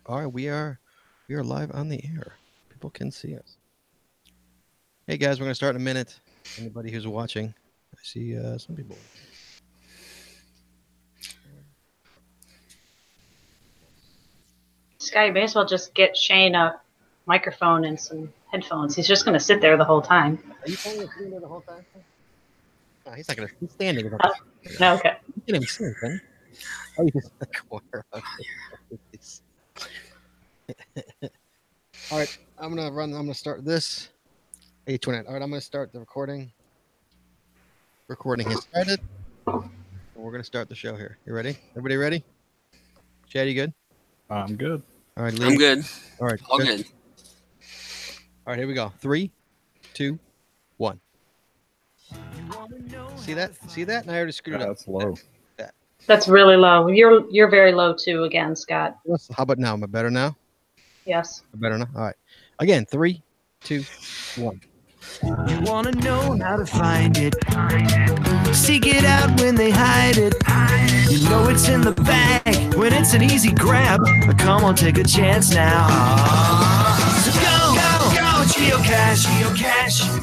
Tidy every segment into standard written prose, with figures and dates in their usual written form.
All right, we are live on the air. People can see us. Hey guys, we're gonna start in a minute. Anybody who's watching, I see some people. Sky, you may as well just get Shane a microphone and some headphones. He's just going to sit there the whole time. Are you planning on sitting there the whole time? No, he's not gonna. He's standing. Oh, no, okay. You can't even see anything. Oh, he's in the corner. All right, I'm gonna start this. H1. All right, I'm gonna start the recording. Recording has started. We're gonna start the show here. You ready? Everybody ready? Chad, you good? I'm good. All right, Lee. I'm good. All right, All good. All right, here we go. 3, 2, 1. See that? See that? And I already screwed it up. That's low. That's really low. You're very low too again, Scott. How about now? Am I better now? Yes. Better now? All right. Again, 3, 2, 1. You wanna know how to find it. Seek it out when they hide it. You know it's in the bag when it's an easy grab. But come on, take a chance now. So go, geocache.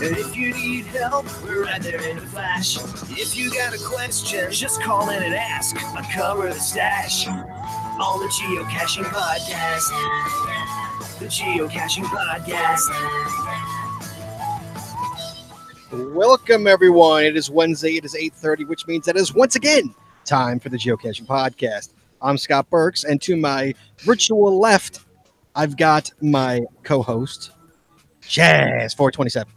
And if you need help, we're right there in a flash. If you got a question, just call in and ask. Uncover the stash on the Geocaching Podcast. The Geocaching Podcast. Welcome, everyone. It is Wednesday. It is 8:30, which means that it is once again time for the Geocaching Podcast. I'm Scott Burks, and to my virtual left, I've got my co-host, Jazz427.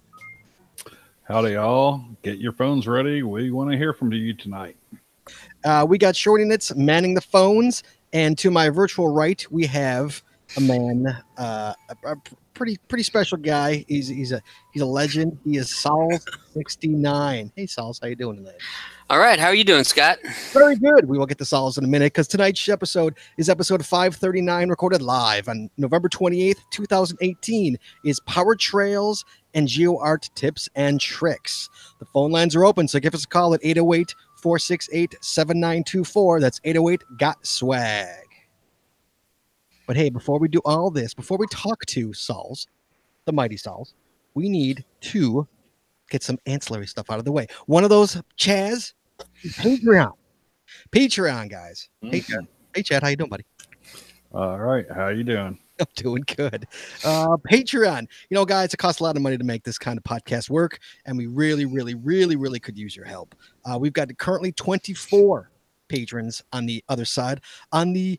Howdy, y'all. Get your phones ready. We want to hear from you tonight. We got Shorty Knits manning the phones, and to my virtual right, we have a man, a pretty special guy. He's a legend. He is Sols69. Hey, Sols, how you doing tonight? All right. How are you doing, Scott? Very good. We will get to Sols in a minute because tonight's episode is episode 539, recorded live on November 28th, 2018. Is PowerTrails and Geo-Art tips and tricks. The phone lines are open, so give us a call at 808-468-7924. That's 808-GOT-SWAG. But hey, before we do all this, before we talk to Sols, the mighty Sols, we need to get some ancillary stuff out of the way. One of those, Chaz, Patreon. Patreon, guys. Mm-hmm. Hey, Chad, how you doing, buddy? All right. How you doing? I'm doing good. Patreon. You know, guys, it costs a lot of money to make this kind of podcast work, and we really could use your help. We've got currently 24 patrons on the other side. On the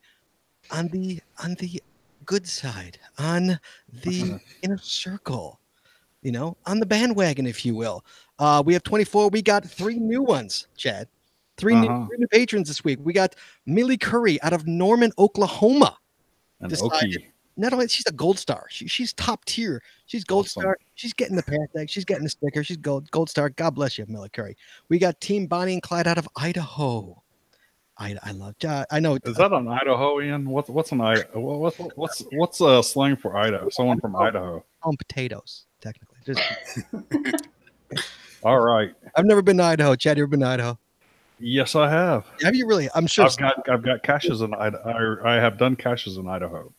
good side, on the inner circle, you know, on the bandwagon, if you will. We have 24. We got 3 new ones, Chad. Three new patrons this week. We got Millie Curry out of Norman, Oklahoma. Not only she's a gold star, she's top tier. She's gold star. She's getting the path tag. She's getting the sticker. She's gold star. God bless you, Millie Curry. We got Team Bonnie and Clyde out of Idaho. I love. I know. Is that an Idahoan? What's an Idaho? What's slang for Idaho? Someone from Idaho. On potatoes, technically. All right. I've never been to Idaho. Chad, you ever been to Idaho? Yes, I have. Have you really? I'm sure. I've got caches in Idaho. I have done caches in Idaho.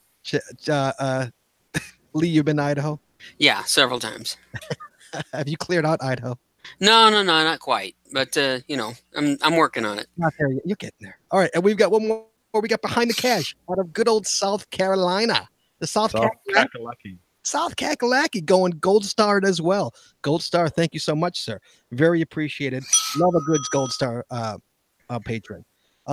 Lee, you've been to Idaho? Yeah, several times. Have you cleared out Idaho? No, not quite. But you know, I'm working on it. Not there yet. You're getting there. All right, and we've got one more. We got Behind the Cache out of good old South Carolina. The South Kakalaki going gold starred as well. Gold star, thank you so much, sir. Very appreciated. Love a good gold star patron.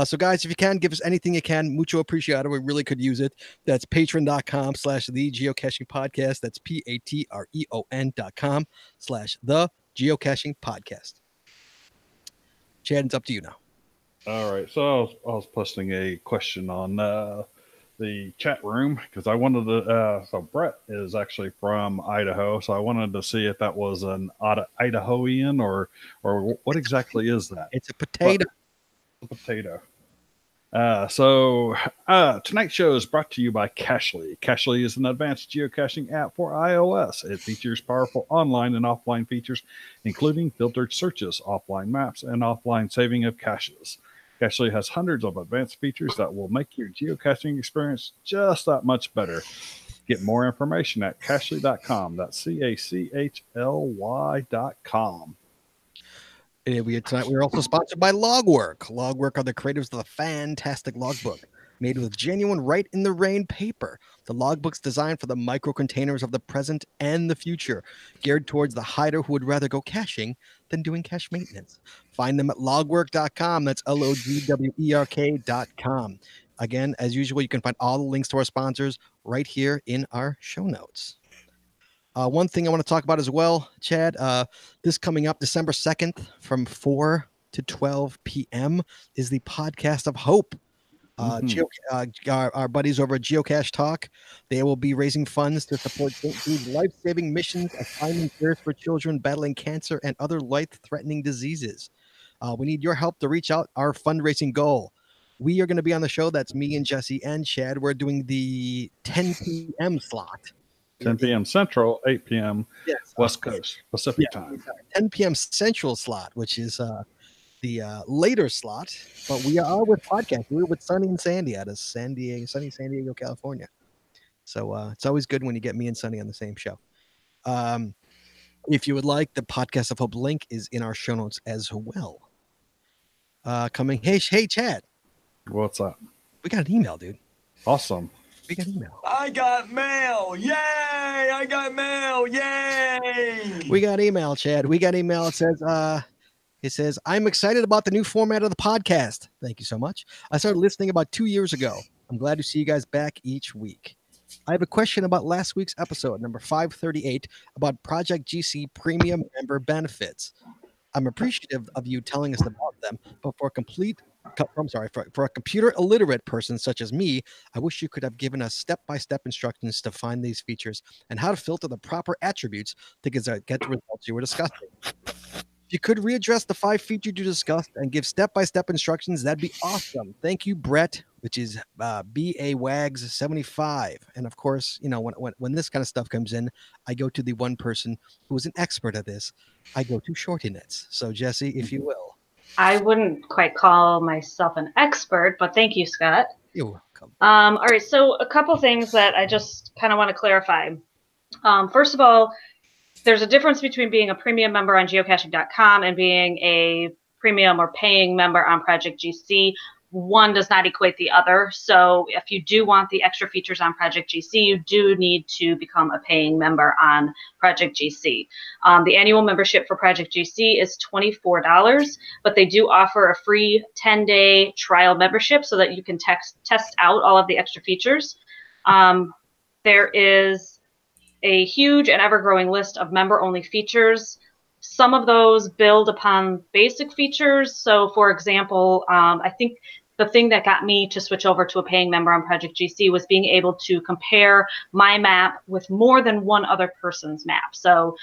So guys, if you can, give us anything you can. Mucho appreciado. We really could use it. That's patreon.com/the Geocaching Podcast. That's patreon.com/the Geocaching Podcast. Chad, it's up to you now. All right. So I was posting a question on the chat room because I wanted to. So Brett is actually from Idaho, so I wanted to see if that was an Idahoan or what exactly is that? It's a potato. Potato. Tonight's show is brought to you by Cachely. Cachely is an advanced geocaching app for iOS. It features powerful online and offline features, including filtered searches, offline maps, and offline saving of caches. Cachly has hundreds of advanced features that will make your geocaching experience just that much better. Get more information at cachly.com. That's CACHLY.com. Tonight we are also sponsored by Logwork. Logwork are the creators of the fantastic logbook, made with genuine Write in the Rain paper. The logbook's designed for the micro containers of the present and the future, geared towards the hider who would rather go caching than doing cache maintenance. Find them at logwork.com. That's LOGWERK.com. Again, as usual, you can find all the links to our sponsors right here in our show notes. One thing I want to talk about as well, Chad, this coming up December 2nd from 4 to 12 p.m. is the Podcast of Hope. Our buddies over at Geocache Talk, they will be raising funds to support St. Jude's life-saving missions of finding cures for children battling cancer and other life-threatening diseases. We need your help to reach out our fundraising goal. We are going to be on the show. That's me and Jesse and Chad. We're doing the 10 p.m. slot. 10 p.m. Central, 8 p.m. West Coast Pacific time. 10 p.m. Central slot, which is the later slot. But we are with podcast. We're with Sunny and Sandy out of sunny San Diego, California. So it's always good when you get me and Sunny on the same show. If you would like, the Podcast of Hope link is in our show notes as well. Hey, Chad. What's up? We got an email, dude. Awesome. We got email. I got mail. Yay! I got mail. Yay! We got email, Chad. We got email. It says, I'm excited about the new format of the podcast. Thank you so much. I started listening about 2 years ago. I'm glad to see you guys back each week. I have a question about last week's episode, number 538, about Project GC premium member benefits. I'm appreciative of you telling us about them, but for a computer illiterate person such as me, I wish you could have given us step-by-step instructions to find these features and how to filter the proper attributes to get the results you were discussing. If you could readdress the 5 features you discussed and give step-by-step instructions, that'd be awesome. Thank you, Brett, which is BAWAGS75. And of course, you know, when this kind of stuff comes in, I go to the one person who is an expert at this. I go to Shorty Nets. So Jesse, if you will. I wouldn't quite call myself an expert, but thank you, Scott. You're welcome. All right, so a couple things that I just kind of want to clarify. First of all, there's a difference between being a premium member on geocaching.com and being a premium or paying member on Project GC. One does not equate the other. So if you do want the extra features on Project GC, you do need to become a paying member on Project GC. The annual membership for Project GC is $24, but they do offer a free 10-day trial membership so that you can test out all of the extra features. There is a huge and ever-growing list of member-only features. Some of those build upon basic features. So, for example, I think the thing that got me to switch over to a paying member on Project GC was being able to compare my map with more than one other person's map. So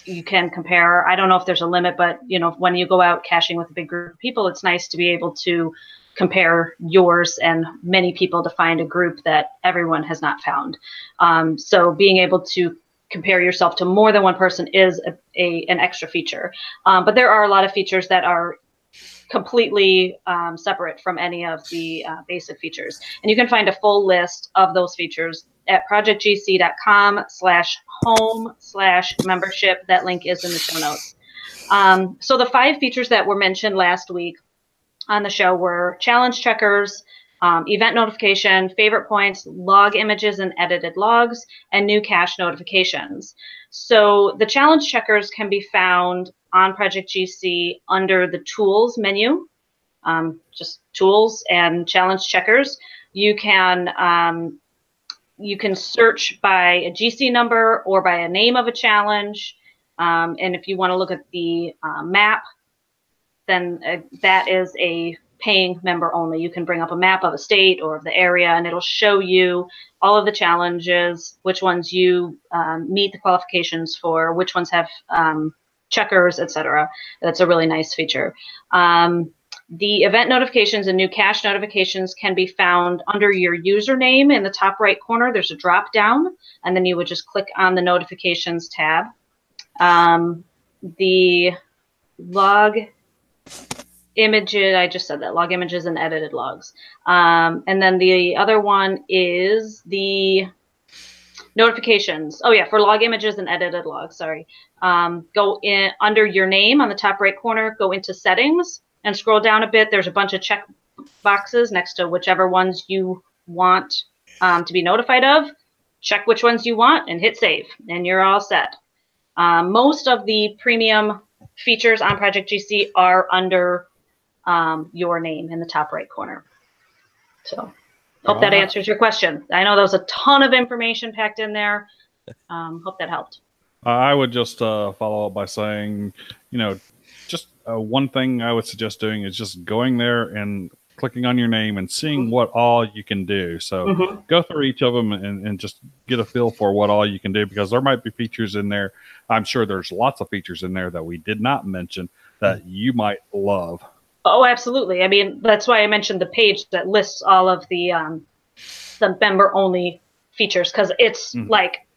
you can compare, I don't know if there's a limit, but you know, when you go out caching with a big group of people, it's nice to be able to compare yours and many people to find a group that everyone has not found. So being able to compare yourself to more than one person is an extra feature. But there are a lot of features that are completely separate from any of the basic features. And you can find a full list of those features at projectgc.com/home/membership. That link is in the show notes. So the 5 features that were mentioned last week on the show were challenge checkers, event notification, favorite points, log images and edited logs, and new cache notifications. So the challenge checkers can be found on Project GC under the tools menu, just tools and challenge checkers. You can search by a GC number or by a name of a challenge. And if you want to look at the map, then that is a paying member only. You can bring up a map of a state or of the area, and it'll show you all of the challenges, which ones you meet the qualifications for, which ones have checkers, etc. That's a really nice feature. The event notifications and new cache notifications can be found under your username in the top right corner. There's a drop down, and then you would just click on the notifications tab. The log images, I just said that, log images and edited logs. And then the other one is the notifications. Oh yeah, for log images and edited logs, sorry. Go in under your name on the top right corner, go into settings and scroll down a bit. There's a bunch of check boxes next to whichever ones you want to be notified of. Check which ones you want and hit save, and you're all set. Most of the premium features on Project GC are under your name in the top right corner. So hope that answers your question. I know there was a ton of information packed in there. Hope that helped. I would just follow up by saying, just one thing I would suggest doing is just going there and clicking on your name and seeing what all you can do. So go through each of them and just get a feel for what all you can do, because there might be features in there. I'm sure there's lots of features in there that we did not mention that you might love. Oh, absolutely. I mean, that's why I mentioned the page that lists all of the member only features, because it's like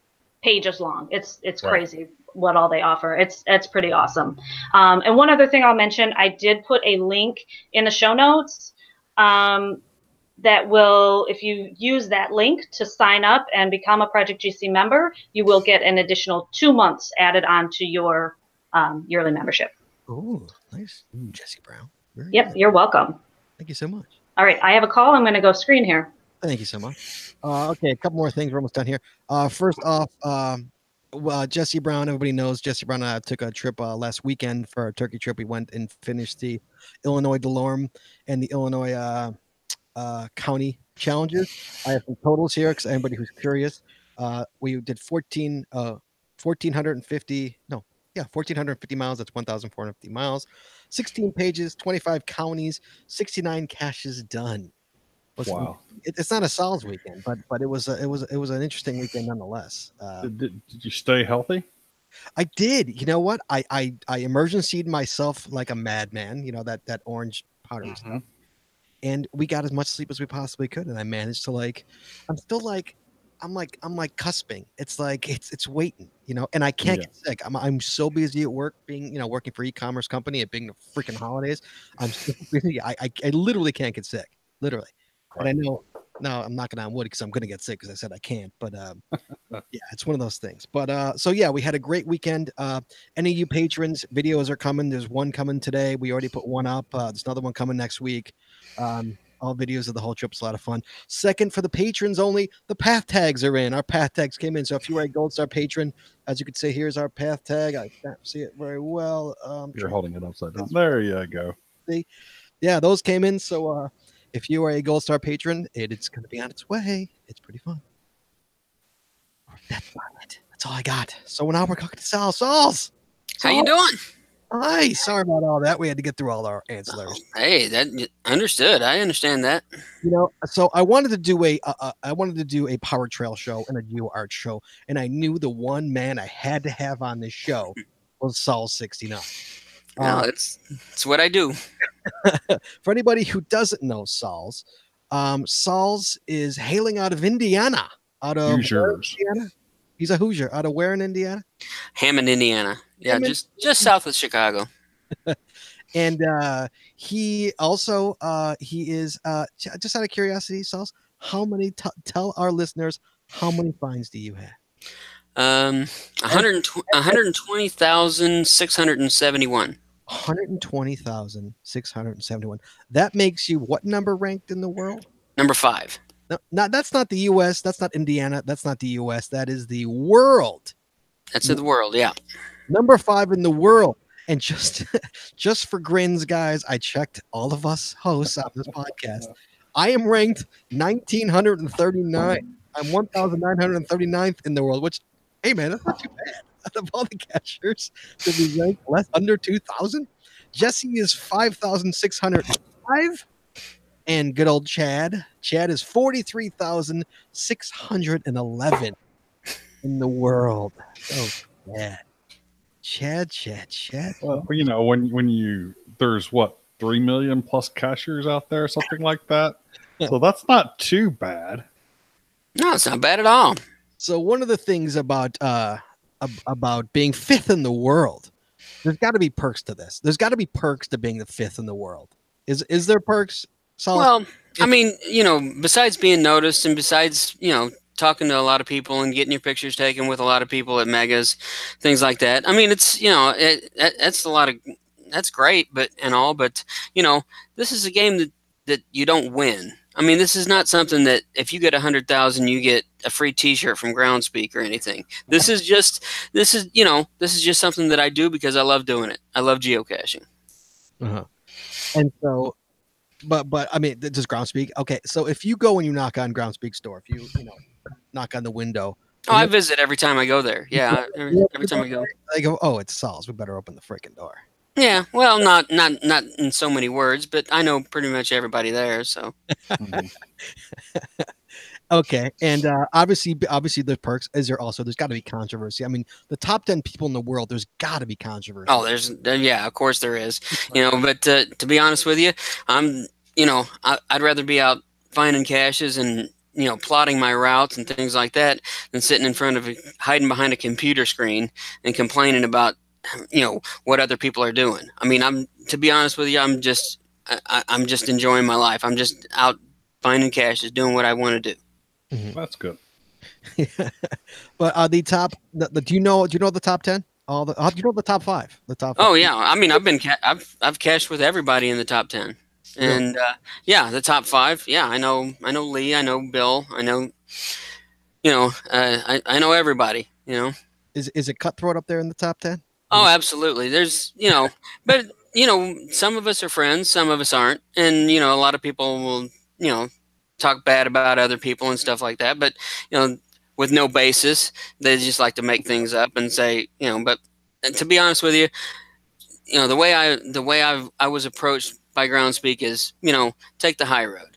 pages long. It's crazy what all they offer. It's pretty awesome. And one other thing I'll mention, I did put a link in the show notes that will, if you use that link to sign up and become a Project GC member, you will get an additional 2 months added onto your yearly membership. Oh, nice. Jesse Brown. Yep, you're welcome. Thank you so much. All right, I have a call. I'm going to go screen here. Thank you so much. Okay, a couple more things. We're almost done here. First off, Jesse Brown. Everybody knows Jesse Brown and I took a trip last weekend for a turkey trip. We went and finished the Illinois DeLorme and the Illinois county challenges. I have some totals here because anybody who's curious. We did 1,450 miles. That's 1,450 miles. 16 pages, 25 counties, 69 caches done. Wow! It's not a Sol's weekend, but it was an interesting weekend nonetheless. Did you stay healthy? I did. You know what? I emergency'd myself like a madman. You know that orange powder stuff. And we got as much sleep as we possibly could, and I managed to I'm cusping. It's like it's waiting, and I can't get sick. I'm so busy at work, being working for e-commerce company, it being the freaking holidays. I'm so busy. I literally can't get sick, literally. Right. And I know, no, I'm knocking on wood because I'm gonna get sick because I said I can't. But yeah, it's one of those things. But so yeah, we had a great weekend. Any of you patrons, videos are coming. There's one coming today. We already put one up. There's another one coming next week. All videos of the whole trip. It's a lot of fun. Second, for the patrons only, the path tags are in. Our path tags came in. So if you are a Gold Star patron, as you can see, here's our path tag. I can't see it very well. You're holding it upside down. There you go. See? Yeah, those came in. So if you are a Gold Star patron, it's going to be on its way. It's pretty fun. That's about it. That's all I got. So now we're talking to Sal's. How you doing? Hi, sorry about all that. We had to get through all our ancillaries. Hey, that understood. I understand that. So I wanted to do a PowerTrail show and a Geo-Art show, and I knew the one man I had to have on this show was Sol69. It's what I do. For anybody who doesn't know Sol's is hailing out of Indiana, Hoosiers. Indiana. He's a Hoosier. Out of where in Indiana? Hammond, Indiana. Yeah, just south of Chicago. And he also he is just out of curiosity, Sauce, how many tell our listeners how many finds do you have? 120,671. 120,671. That makes you what number ranked in the world? Number 5. No, that's not the U.S. That's not Indiana. That's not the U.S. That is the world. That's in the world, yeah. Number 5 in the world. And just for grins, guys, I checked all of us hosts on this podcast. I am ranked 1,939. I'm 1,939th in the world, which, hey, man, that's not too bad. Out of all the cachers to be ranked under 2,000. Jesse is 5,605. And good old Chad. Chad is 43,611 in the world. Oh, Chad. Chad. Well, when there's 3 million plus cachers out there, something like that. So that's not too bad. No, it's not bad at all. So one of the things about being 5th in the world There's got to be perks to this. There's got to be perks to being the 5th in the world. Is there perks? Well, I mean, besides being noticed and besides, talking to a lot of people and getting your pictures taken with a lot of people at megas, things like that. I mean, it's, that's a lot of, that's great, but this is a game that you don't win. I mean, this is not something that if you get 100,000, you get a free T-shirt from Groundspeak or anything. This is just something that I do because I love doing it. I love geocaching. And so, but I mean, does Groundspeak? Okay, so if you go and you knock on Groundspeak's door, if you knock on the window. Oh, I visit every time I go there. Yeah, every time I go. I go, oh, it's Saul's. We better open the freaking door. Yeah, well, not in so many words, but I know pretty much everybody there. So. Okay, and obviously, the perks. There's got to be controversy. I mean, the top 10 people in the world. There's got to be controversy. Oh, of course there is. But to be honest with you, I'd rather be out finding caches and plotting my routes and things like that than sitting in front of hiding behind a computer screen and complaining about what other people are doing. I mean, to be honest with you, I'm just enjoying my life. I'm just out finding caches, doing what I want to do. Mm-hmm. That's good. But the top, do you know the top 10? Do you know the top 5? The top 5? Oh yeah, I mean, I've cached with everybody in the top 10, and the top 5. Yeah, I know Lee, I know Bill, I know, I know everybody. Is it Cutthroat up there in the top 10? Oh, absolutely. There's, but some of us are friends, some of us aren't, and a lot of people will, talk bad about other people and stuff like that. But with no basis, they just like to make things up and say, But to be honest with you, the way I was approached by Groundspeak is, take the high road.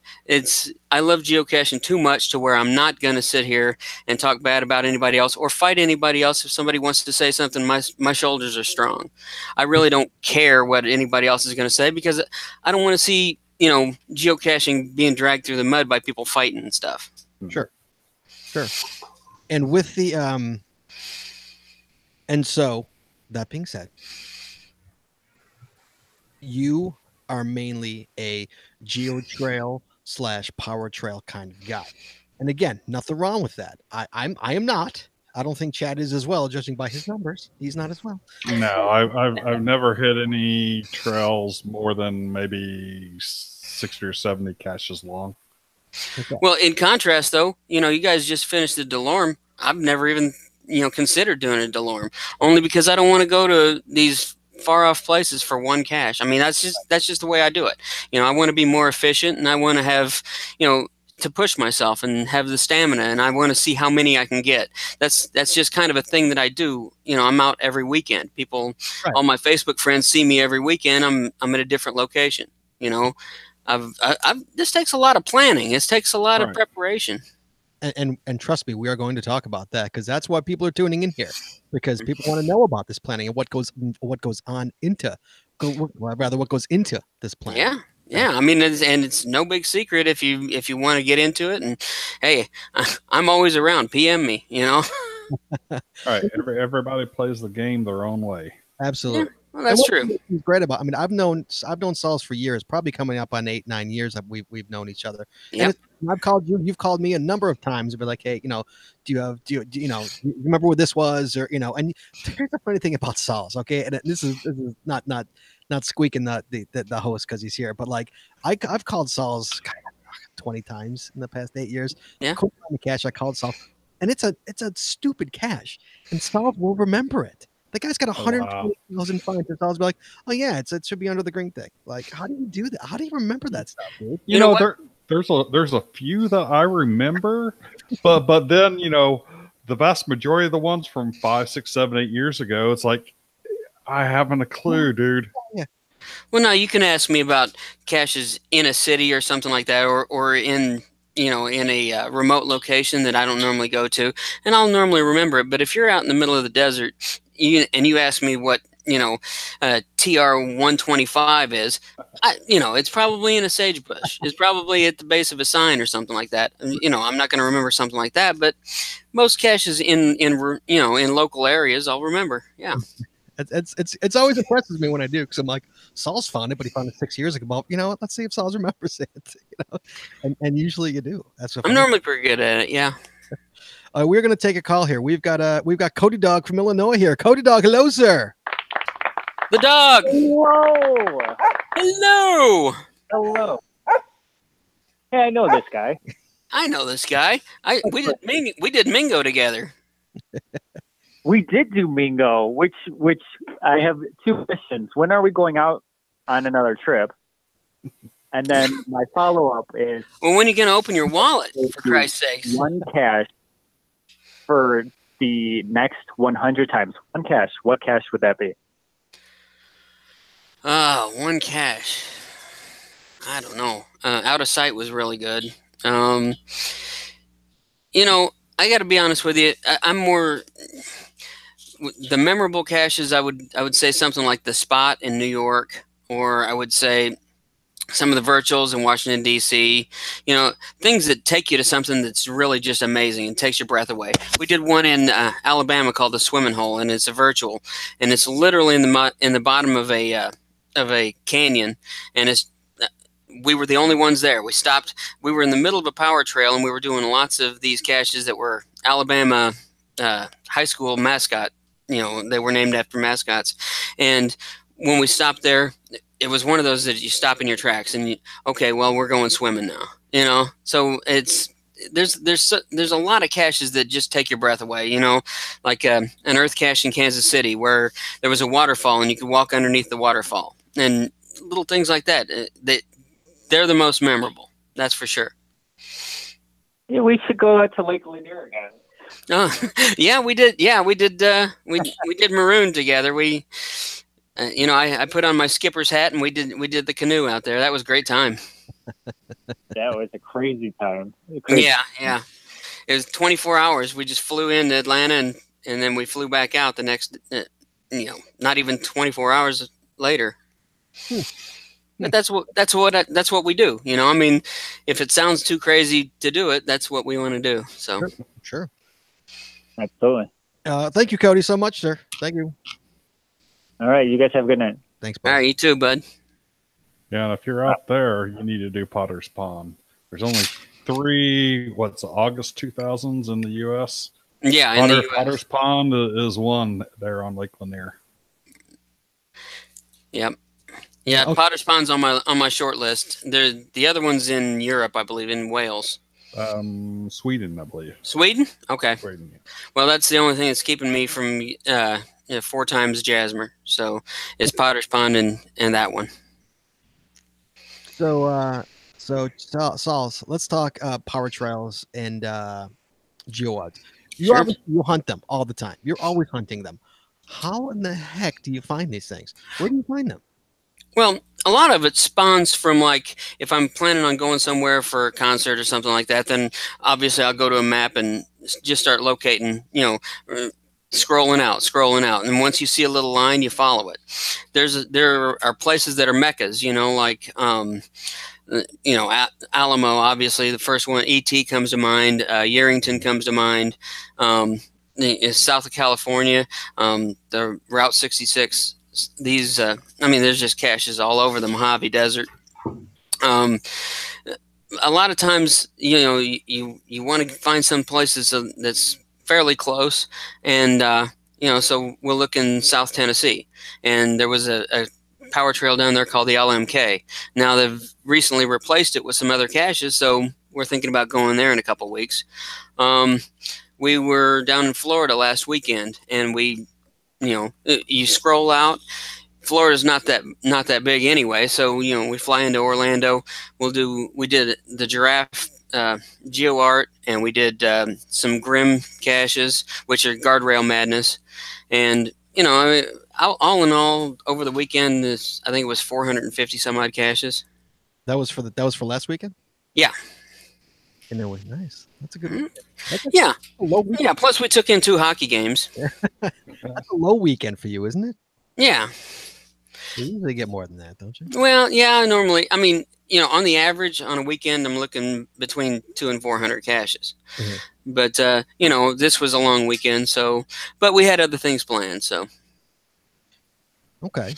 I love geocaching too much to where I'm not going to sit here and talk bad about anybody else or fight anybody else. If somebody wants to say something, my shoulders are strong. I really don't care what anybody else is going to say because I don't want to see, geocaching being dragged through the mud by people fighting and stuff. Sure. And with the, and so that being said, you are mainly a GeoTrail / PowerTrail kind of guy. And again, nothing wrong with that. I am not. I don't think Chad is as well, judging by his numbers. He's not as well. No, I've never hit any trails more than maybe 60 or 70 caches long. Okay. Well, in contrast, though, you guys just finished the Delorme. I've never even considered doing a Delorme, only because I don't want to go to these far off places for one cache. I mean, that's just the way I do it. I want to be more efficient, and I want to have to push myself and have the stamina, and I want to see how many I can get. That's just kind of a thing that I do. I'm out every weekend. People, right. All my Facebook friends see me every weekend. I'm at a different location. This takes a lot of planning. This takes a lot of preparation. And trust me, we are going to talk about that because that's why people are tuning in here, because people want to know about this planning and what goes into this plan. Yeah. I mean, it's no big secret if you want to get into it. And hey, I'm always around. PM me. All right. Everybody plays the game their own way. Absolutely. Yeah. Well, that's true. What's great about, I mean, I've known Saul's for years, probably coming up on 8-9 years that we've known each other. Yep. And I've called you, you've called me a number of times and be like, hey, do you remember what this was? Or, and here's the funny thing about Saul's. Okay. And this is not squeaking the host because he's here, but like I've called Saul's 20 times in the past 8 years. Yeah. The cache I called Saul, and it's a stupid cache, and Saul will remember it. The guy's got 120,000 finds. And Saul's be like, oh yeah, it should be under the green thing. Like, how do you do that? How do you remember that stuff, dude? You know there's a few that I remember, but then the vast majority of the ones from 5, 6, 7, 8 years ago, it's like I haven't a clue, dude. Yeah. Well, no, you can ask me about caches in a city or something like that, or in in a remote location that I don't normally go to, and I'll normally remember it. But if you're out in the middle of the desert, and you ask me what TR 125 is, it's probably in a sagebush. It's probably at the base of a sign or something like that. I'm not going to remember something like that, but most caches in local areas I'll remember. Yeah. It's always impresses me when I do, because I'm like, Saul's found it, but he found it 6 years ago. Well, you know what? Let's see if Saul remembers it. You know, and usually you do. That's what I'm normally pretty good at it. Yeah. We're gonna take a call here. We've got Cody Dog from Illinois here. Cody Dog, hello, sir. The dog. Whoa! Hello. Hello. Hey, I know this guy. I know this guy. We did Mingo together. We did do Mingo, which I have two questions. When are we going out on another trip? And then my follow-up is... Well, when are you going to open your wallet, for Christ's sakes? One cache for the next 100 times. One cache. What cache would that be? One cache. I don't know. Out of Sight was really good. You know, I got to be honest with you. I'm more... The memorable caches, I would say something like the Spot in New York, or I would say some of the virtuals in Washington, D.C., you know, things that take you to something that's really just amazing and takes your breath away. We did one in Alabama called the Swimming Hole, and it's a virtual, and it's literally in the bottom of a canyon, and it's we were the only ones there. We stopped. We were in the middle of a power trail, and we were doing lots of these caches that were Alabama high school mascot. You know, they were named after mascots, and when we stopped there, it was one of those that you stop in your tracks and okay, well, we're going swimming now, you know? So there's a lot of caches that just take your breath away, you know, like an earth cache in Kansas City where there was a waterfall and you could walk underneath the waterfall, and little things like that. They're the most memorable. That's for sure. Yeah, we should go out to Lake Lanier again. Yeah, we did. Yeah, we did. We did Maroon together. We, you know, I put on my skipper's hat and we did the canoe out there. That was a great time. That was a crazy time. Yeah. It was 24 hours. We just flew into Atlanta and then we flew back out the next, you know, not even 24 hours later. But that's what we do. You know, I mean, if it sounds too crazy to do it, that's what we want to do. So sure. Absolutely. Thank you, Cody, so much, sir. Thank you. All right. You guys have a good night. Thanks, bud. All right, you too, bud. Yeah, and if you're out there, you need to do Potter's Pond. There's only 3, August 2000s in the U.S.? Yeah, in the US. Potter's Pond is one there on Lake Lanier. Yep. Yeah, okay. Potter's Pond's on my short list. The other one's in Europe, I believe, in Wales. Sweden, I believe. Sweden? Okay. Sweden, yeah. Well, that's the only thing that's keeping me from 4 times Jasmer. So it's Potter's Pond and that one. So Saul, let's talk power trails and Geo-Art. You hunt them all the time. You're always hunting them. How in the heck do you find these things? Where do you find them? Well, a lot of it spawns from, like, if I'm planning on going somewhere for a concert or something like that, then obviously I'll go to a map and just start locating, you know, scrolling out. And once you see a little line, you follow it. There are places that are meccas, you know, like, you know, Alamo, obviously, the first one, E.T. comes to mind, Yerington comes to mind, south of California, the Route 66. These, I mean, there's just caches all over the Mojave Desert. A lot of times, you know, you want to find some places that's fairly close, and you know, so we'll look in South Tennessee, and there was a power trail down there called the LMK. Now they've recently replaced it with some other caches, so we're thinking about going there in a couple weeks. We were down in Florida last weekend, and we. You know, you scroll out. Florida's not that big anyway, so you know we fly into Orlando. We did the giraffe Geo-Art, and we did some Grim caches, which are Guardrail Madness, and you know, I mean, all in all, over the weekend, I think it was 450 some odd caches. That was for last weekend. Yeah. And it was nice. That's a good weekend. Yeah. Yeah. Plus, we took in 2 hockey games. That's a low weekend for you, isn't it? Yeah. You usually get more than that, don't you? Well, yeah. Normally, I mean, you know, on the average, on a weekend, I'm looking between 200 and 400 caches. Mm-hmm. But you know, this was a long weekend, so. But we had other things planned, so. Okay.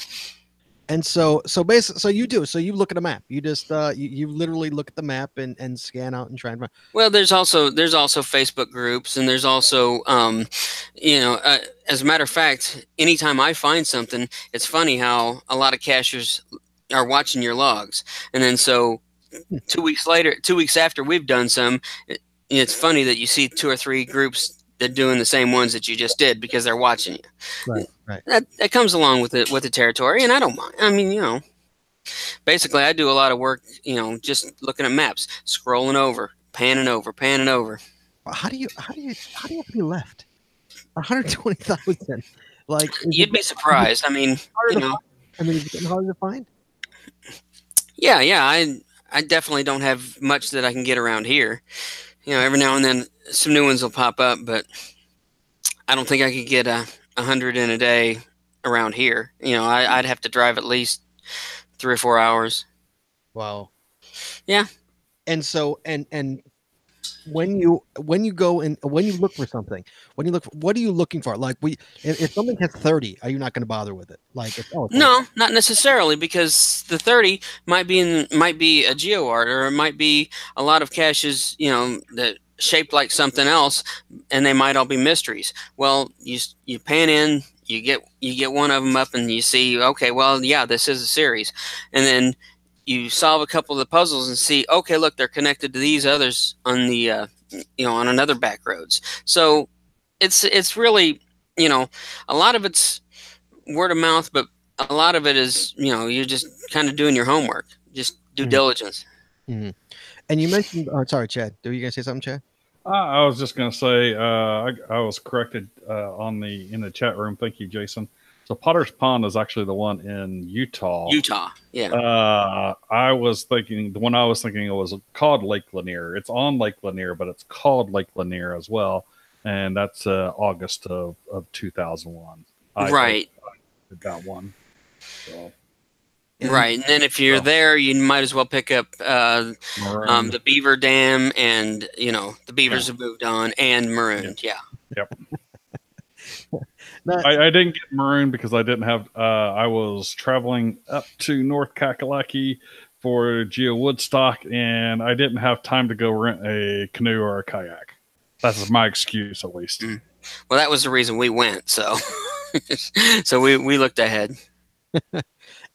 And so basically, so you look at a map. You just you literally look at the map and scan out and try and find. Well, there's also Facebook groups, and there's also as a matter of fact, anytime I find something, it's funny how a lot of cachers are watching your logs, and then so 2 weeks after we've done some, it's funny that you see 2 or 3 groups that doing the same ones that you just did because they're watching you. Right. That comes along with the territory, and I don't mind. I mean, basically, I do a lot of work, just looking at maps, scrolling over, panning over. How do you have to be left? 120,000. Like You'd be surprised. I mean, I mean, is it harder to find? Yeah. I definitely don't have much that I can get around here. Every now and then some new ones will pop up, but I don't think I could get 100 in a day around here. I'd have to drive at least 3 or 4 hours. Wow. Yeah. And so and when you go and when you look for something, what are you looking for? Like if something has 30, are you not going to bother with it? Like no, not necessarily, because the 30 might be a Geo-Art, or it might be a lot of caches, that shaped like something else, and they might all be mysteries. Well, you pan in, you get one of them up, and you see, okay, well, yeah, this is a series, and then you solve a couple of the puzzles and see, okay, look, they're connected to these others on the on another back roads. So it's really, a lot of it's word of mouth, but a lot of it is, you're just kind of doing your homework, just due diligence. Mm-hmm. And you mentioned, sorry, Chad, were you gonna say something, Chad? I was just going to say, I was corrected in the chat room. Thank you, Jason. So Potter's Pond is actually the one in Utah. Yeah. I was thinking, the one I was thinking it was called Lake Lanier. It's on Lake Lanier, but it's called Lake Lanier as well. And that's August of 2001. Right. I did that one. So. Right, and then if you're there, you might as well pick up the Beaver Dam, and the beavers have moved on, and Marooned. Yeah. Yep. I didn't get Marooned because I didn't have. I was traveling up to North Kakalaki for Geo Woodstock, and I didn't have time to go rent a canoe or a kayak. That's my excuse, at least. Well, that was the reason we went. So, so we looked ahead.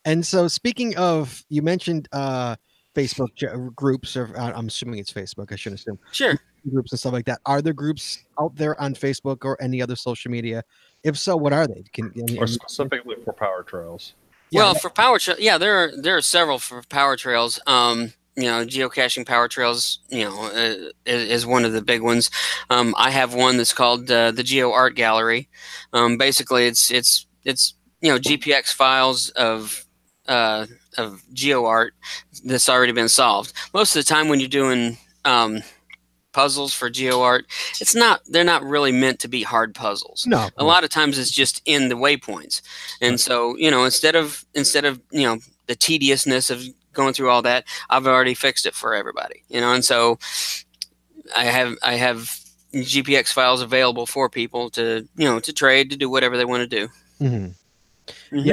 And so, speaking of, you mentioned Facebook groups, or I'm assuming it's Facebook. I should assume. Sure. Groups and stuff like that. Are there groups out there on Facebook or any other social media? If so, what are they? Or specifically for PowerTrails? Well, for PowerTrail, yeah, there are several for PowerTrails. Geocaching PowerTrails, is one of the big ones. I have one that's called the Geo-Art Gallery. Basically, it's GPX files of Geo-Art that's already been solved. Most of the time when you're doing puzzles for Geo-Art, they're not really meant to be hard puzzles. No. A lot of times it's just in the waypoints. And so, instead of the tediousness of going through all that, I've already fixed it for everybody. And so I have GPX files available for people to trade, to do whatever they want to do. Mm-hmm. Mm-hmm.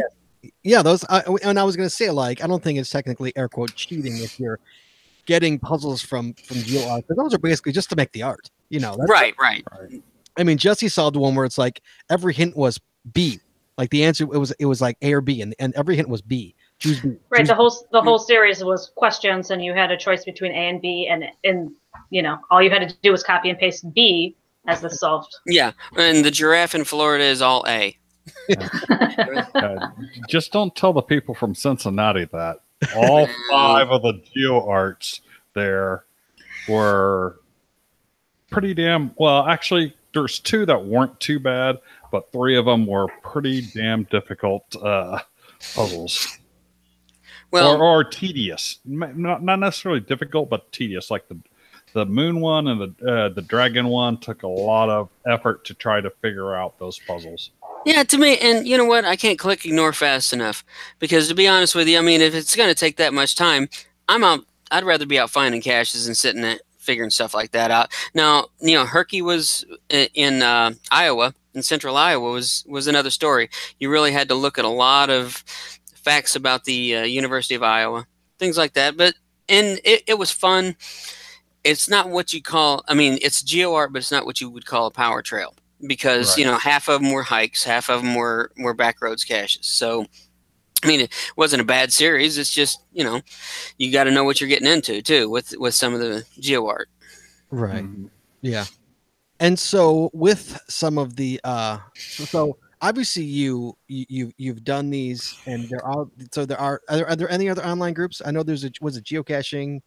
Yeah, those. And I was going to say, like, I don't think it's technically air quote cheating if you're getting puzzles from Geo-Art, but those are basically just to make the art. Right. I mean, Jesse solved one where it's like every hint was B. Like the answer, it was like A or B, and every hint was B. Choose B. Right. The whole series was questions, and you had a choice between A and B, and all you had to do was copy and paste B as the solved. Yeah, and the giraffe in Florida is all A. Just don't tell the people from Cincinnati that all 5 of the Geo-Arts there were pretty damn well. Actually, there's 2 that weren't too bad, but 3 of them were pretty damn difficult puzzles. Well, or tedious, not necessarily difficult, but tedious. Like the moon one and the dragon one took a lot of effort to try to figure out those puzzles. Yeah, to me, and you know what? I can't click ignore fast enough, because to be honest with you, I mean, if it's going to take that much time, I'd rather be out finding caches and sitting there figuring stuff like that out. Now, Herky was in Iowa, in central Iowa was another story. You really had to look at a lot of facts about the University of Iowa, things like that. And it was fun. It's not what you call. I mean, it's Geo-Art, but it's not what you would call a power trail because Right. half of them were hikes, half of them were back roads caches. So I mean, it wasn't a bad series. It's just you got to know what you're getting into too with some of the Geo-Art. Right. Mhm. Yeah. And so with some of the so obviously you've done these, and are there any other online groups? I know there's was it geocaching?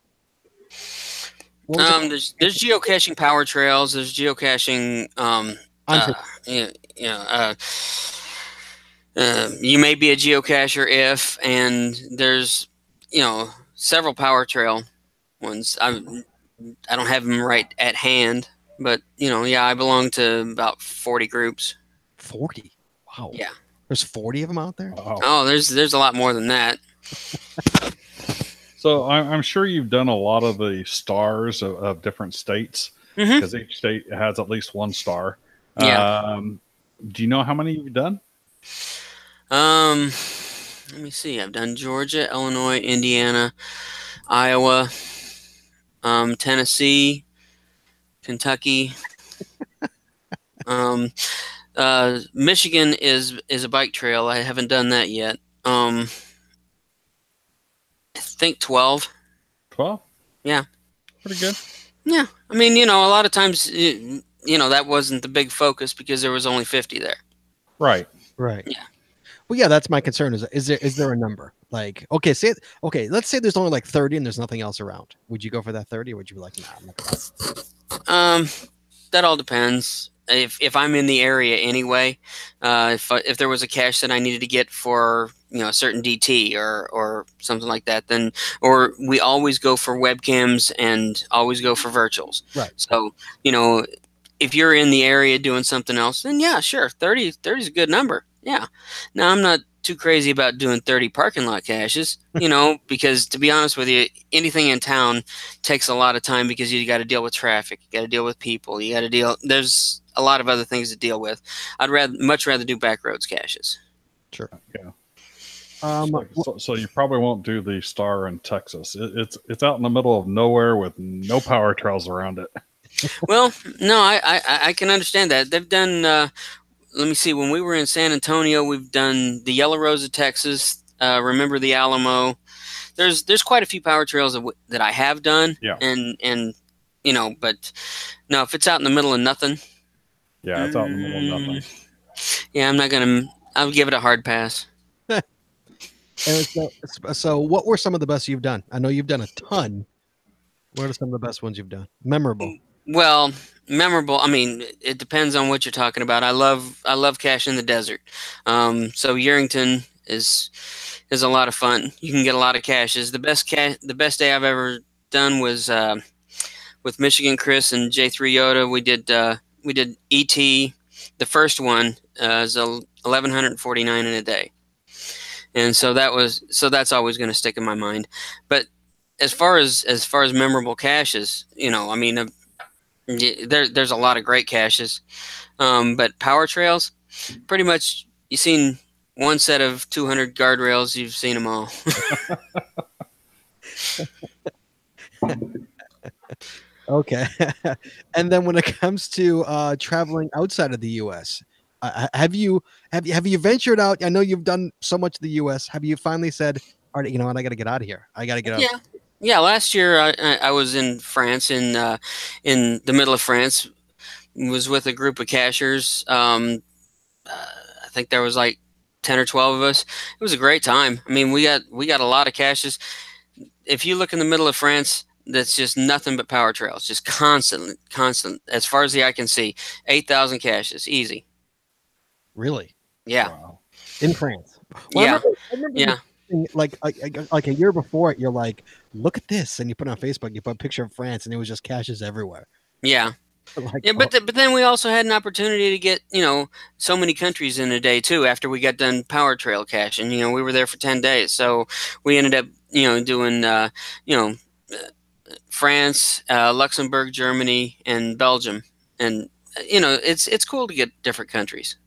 What was it? There's geocaching power trails. There's geocaching. On You may be a geocacher if, and there's several power trail ones. I don't have them right at hand, but yeah, I belong to about 40 groups. 40. Wow. Yeah. There's 40 of them out there. Wow. Oh, there's a lot more than that. So I'm sure you've done a lot of the stars of different states Mhm. because each state has at least one star. Yeah. Do you know how many you've done? Let me see. I've done Georgia, Illinois, Indiana, Iowa, Tennessee, Kentucky. Michigan is a bike trail. I haven't done that yet. I think 12. 12? Yeah. Pretty good. Yeah. I mean, a lot of times, that wasn't the big focus because there was only 50 there. Right. Right. Yeah. Well, yeah, that's my concern. Is there a number? Like, let's say there's only like 30 and there's nothing else around. Would you go for that 30, or would you be like, nah, I'm not gonna... That all depends. If I'm in the area anyway, if there was a cache that I needed to get for a certain DT or something like that, then or we always go for webcams and always go for virtuals. Right. So if you're in the area doing something else, then yeah, sure, 30 is a good number. Yeah. Now I'm not too crazy about doing 30 parking lot caches, because to be honest with you, anything in town takes a lot of time because you got to deal with traffic, you got to deal with people, there's a lot of other things to deal with. I'd much rather do back roads caches. Sure. Yeah. So you probably won't do the star in Texas. It's out in the middle of nowhere with no power trails around it. Well, no, I can understand that. They've done, let me see, when we were in San Antonio, we've done the Yellow Rose of Texas, Remember the Alamo. There's quite a few power trails that I have done. Yeah. And but no, if it's out in the middle of nothing. Yeah, it's out in the middle of nothing. Yeah, I'll give it a hard pass. And so what were some of the best you've done? I know you've done a ton. What are some of the best ones you've done? Memorable. Well, memorable. I mean, it depends on what you're talking about. I love caching in the desert. So Yerington is a lot of fun. You can get a lot of caches. The best day I've ever done was with Michigan Chris and J3 Yoda. We did ET. The first one is 1,149 in a day, and so that's always going to stick in my mind. But as far as memorable caches, I mean, there's a lot of great caches, but power trails, pretty much you've seen one set of 200 guardrails, you've seen them all. Okay. And then when it comes to traveling outside of the U.S., have you ventured out? I know you've done so much of the U.S. Have you finally said, all right, you know what, I got to get out of here. I got to get out. Yeah. Last year I was in France, in the middle of France. Was with a group of cachers. I think there was like 10 or 12 of us. It was a great time. I mean, we got a lot of caches. If you look in the middle of France, that's just nothing but power trails, just constant. As far as the eye can see, 8,000 caches, easy. Really? Yeah. Wow. In France. Well, Yeah. I remember like a year before, you're like, look at this, and you put it on Facebook, you put a picture of France, and it was just caches everywhere. Yeah. Like, Yeah, but then we also had an opportunity to get so many countries in a day too. After we got done power trail caching, we were there for 10 days, so we ended up doing France, Luxembourg, Germany, and Belgium, and it's cool to get different countries.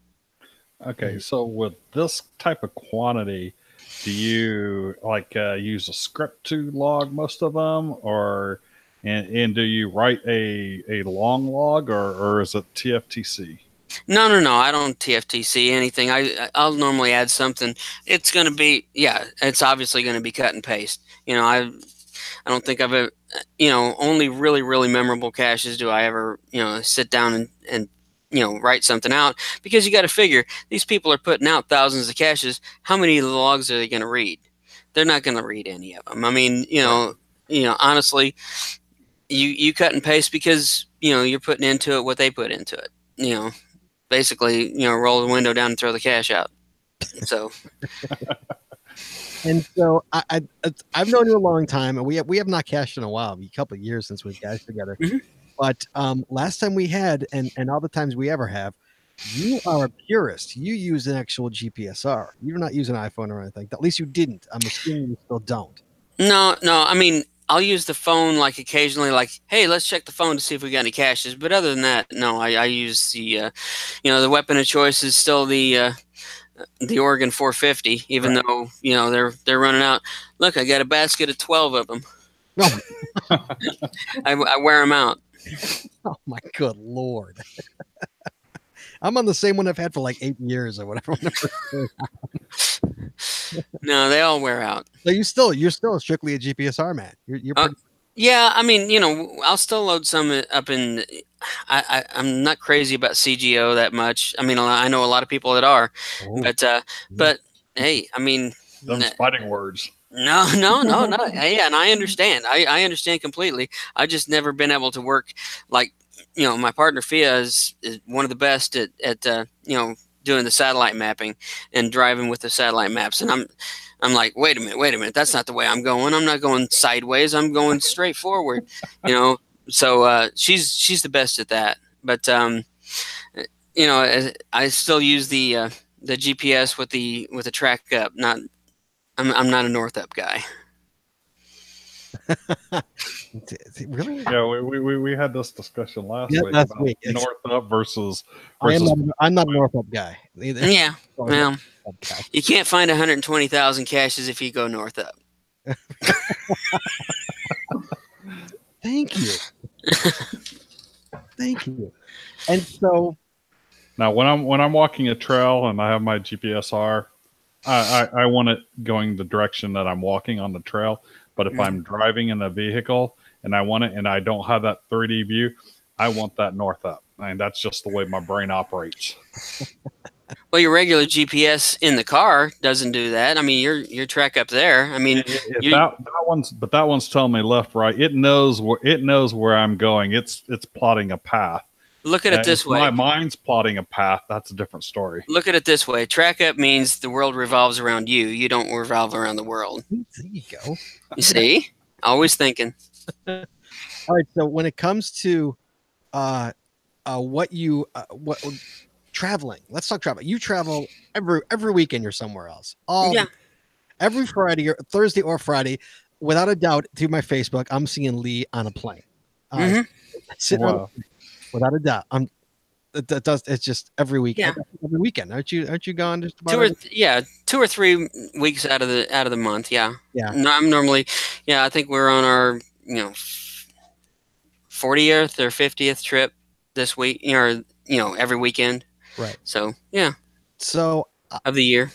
Okay, so with this type of quantity, do you use a script to log most of them, or and do you write a long log, or is it TFTC? No, I don't TFTC anything. I'll normally add something. It's going to be, it's obviously going to be cut and paste. I don't think I've ever, only really, really memorable caches do I ever, sit down and write something out, because you got to figure these people are putting out thousands of caches. How many of the logs are they going to read? They're not going to read any of them. I mean, honestly, you cut and paste because, you're putting into it what they put into it, basically, roll the window down and throw the cash out. So, and so I've known you a long time, and we have not cached in a while, a couple of years since we've cached together. Mm-hmm. But last time we had, and all the times we ever have, you are a purist. You use an actual GPSR. You do not use an iPhone or anything. At least you didn't. I'm assuming you still don't. No. I mean, I'll use the phone like occasionally, like, hey, let's check the phone to see if we got any caches. But other than that, no, I use the, the weapon of choice is still the Oregon 450, even though, they're running out. Look, I got a basket of 12 of them. No. I wear them out. Oh my good Lord. I'm on the same one I've had for like 8 years or whatever. No, they all wear out. So you're still strictly a GPSR man. You're pretty... Yeah, I mean, I'll still load some up in. I'm not crazy about CGO that much. I mean, I know a lot of people that are, but hey, I mean, those fighting words. No. Hey, and I understand. I understand completely. I just never been able to work like, my partner Fia is one of the best at doing the satellite mapping and driving with the satellite maps. And I'm like, wait a minute. That's not the way I'm going. I'm not going sideways. I'm going straight forward, So she's the best at that. But I still use the GPS with the track up. I'm not a north up guy. Really? Yeah, we had this discussion last week about north up versus I'm not a north up guy either. Yeah, well, you can't find 120,000 caches if you go north up. Thank you. Thank you. And so now when I'm walking a trail and I have my GPSR, I want it going the direction that I'm walking on the trail. But if I'm driving in a vehicle and I want it and I don't have that 3D view, I want that north up. And that's just the way my brain operates. Well, your regular GPS in the car doesn't do that. I mean, your track up there. I mean, that one's telling me left, right. It knows where I'm going. It's plotting a path. Look at it this way. My mind's plotting a path. That's a different story. Look at it this way. Track up means the world revolves around you. You don't revolve around the world. There you go. You see? Always thinking. All right. So when it comes to what traveling, let's talk travel. You travel every weekend. You're somewhere else. Every Friday or Thursday or Friday, without a doubt, through my Facebook, I'm seeing Lee on a plane. Without a doubt, it's just every weekend. Yeah. Every weekend, aren't you gone? Just about 2 or 3 weeks out of the month. Yeah. No, I'm normally, I think we're on our 40th or 50th trip this week, every weekend. Right. So yeah. So of the year.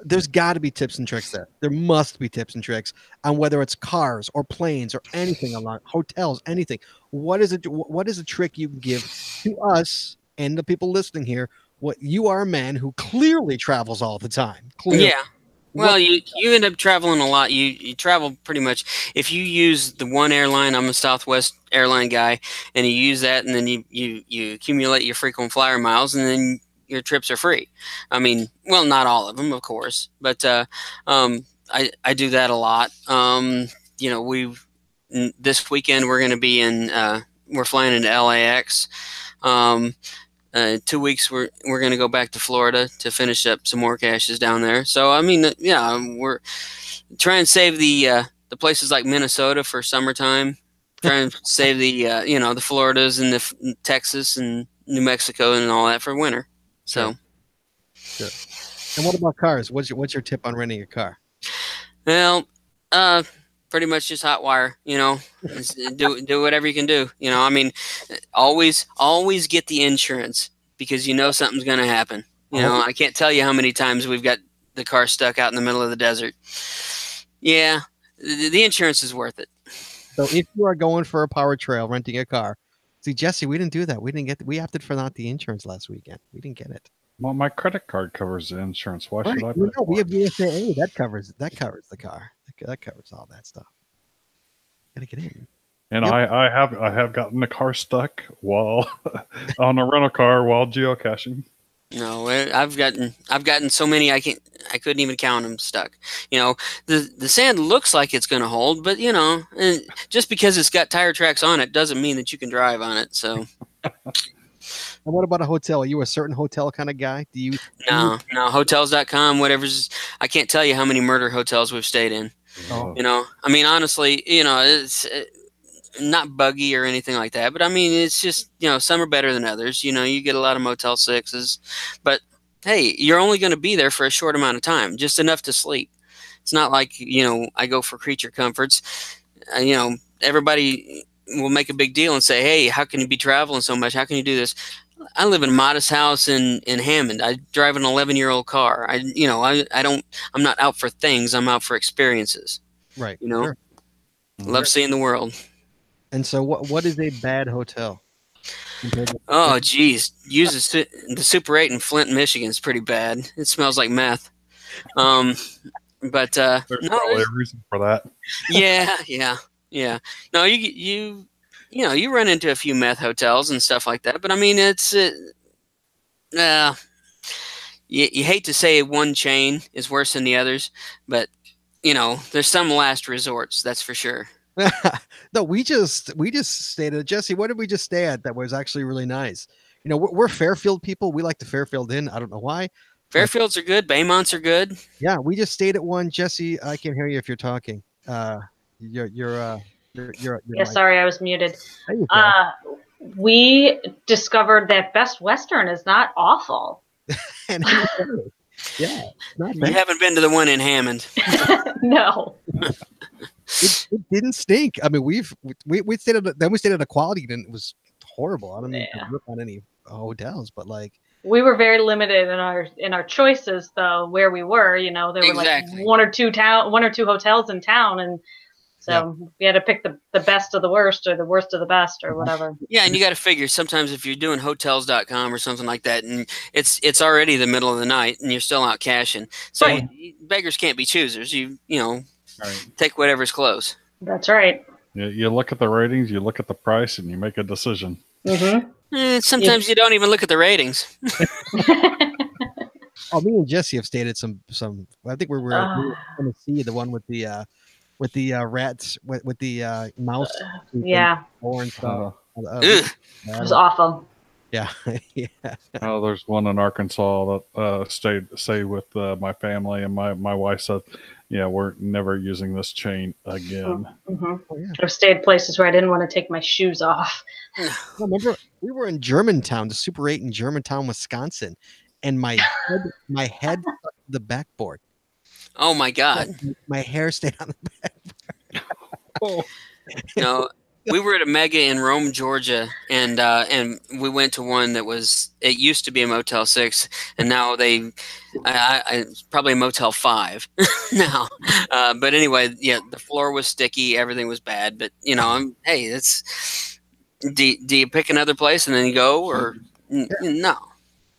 There's got to be tips and tricks there. There must be tips and tricks on whether it's cars or planes or anything along hotels, anything. What is a trick you can give to us and the people listening here? What you are a man who clearly travels all the time. Clearly. Yeah. Well, you end up traveling a lot. You travel pretty much. If you use the one airline, I'm a Southwest airline guy, and you use that, and then you accumulate your frequent flyer miles, and then your trips are free. I mean, well, not all of them, of course, but I do that a lot. This weekend we're going to be we're flying into LAX. 2 weeks we're going to go back to Florida to finish up some more caches down there. So I mean, we're trying to save the places like Minnesota for summertime. Trying to save the the Floridas and the Texas and New Mexico and all that for winter. So, Sure. And what about cars? What's your tip on renting a car? well, pretty much just hot wire. Do whatever you can do. I mean, always get the insurance because something's going to happen. I can't tell you how many times we've got the car stuck out in the middle of the desert. Yeah, the insurance is worth it. So if you are going for a PowerTrail, renting a car, see, Jesse, we didn't do that. We opted for not the insurance last weekend. We didn't get it. Well, my credit card covers the insurance. Why should I? No, we have USAA. That covers the car. That covers all that stuff. Gotta get in. And yep. I have gotten the car stuck while on a rental car while geocaching. No, I've gotten so many I couldn't even count them stuck. The sand looks like it's going to hold, but and just because it's got tire tracks on it doesn't mean that you can drive on it. So. And what about a hotel? Are you a certain hotel kind of guy? No, hotels.com, whatever's. I can't tell you how many murder hotels we've stayed in. Oh. I mean, honestly, it's not buggy or anything like that, but I mean, it's just, some are better than others. You get a lot of Motel 6s, but hey, you're only going to be there for a short amount of time, just enough to sleep. It's not like, I go for creature comforts. Everybody will make a big deal and say, hey, how can you be traveling so much? How can you do this? I live in a modest house in Hammond. I drive an 11-year-old car. I'm not out for things. I'm out for experiences. Right. Sure. Love seeing the world. And so what is a bad hotel? Oh, geez. Use the Super 8 in Flint, Michigan is pretty bad. It smells like meth. But there's probably a reason for that. Yeah. No, you run into a few meth hotels and stuff like that, but I mean, it's you hate to say one chain is worse than the others, but there's some last resorts, that's for sure. No, we just stayed at Jesse. What did we just stay at that was actually really nice? We're Fairfield people. We like the Fairfield Inn. I don't know why. Fairfields are good. Baymonts are good. Yeah, we just stayed at one. Jesse, I can't hear you if you're talking. You're sorry, I was muted. We discovered that Best Western is not awful. Yeah, not bad. You haven't been to the one in Hammond. No. It didn't stink. I mean, we stayed at a Quality Inn. It was horrible. I don't mean to rip on any hotels, but we were very limited in our choices, though. Where we were, there were like one or two hotels in town, and so we had to pick the best of the worst or the worst of the best or whatever. Yeah, and you got to figure sometimes if you're doing hotels.com or something like that, and it's already the middle of the night and you're still out cashing, so beggars can't be choosers. Right. Take whatever's close. That's right. You look at the ratings, you look at the price, and you make a decision. Mm-hmm. Sometimes you don't even look at the ratings. Oh, me and Jesse have stayed at some. I think we were going to see the one with the rats with the mouse. Yeah. And stuff. It was awful. Yeah. Yeah. Oh, there's one in Arkansas that stayed with my family, and my wife said, yeah, we're never using this chain again. Mm-hmm. Oh, yeah. I've stayed places where I didn't want to take my shoes off. Remember, we were in Germantown, the Super 8 in Germantown, Wisconsin, and my head stuck to the backboard. Oh my God! My hair stayed on the backboard. Oh. No, we were at a mega in Rome, Georgia, and we went to one that it used to be a Motel 6, and now it's probably a Motel 5 now. But anyway, yeah, the floor was sticky, everything was bad. But hey, it's do you pick another place and then you go, or no?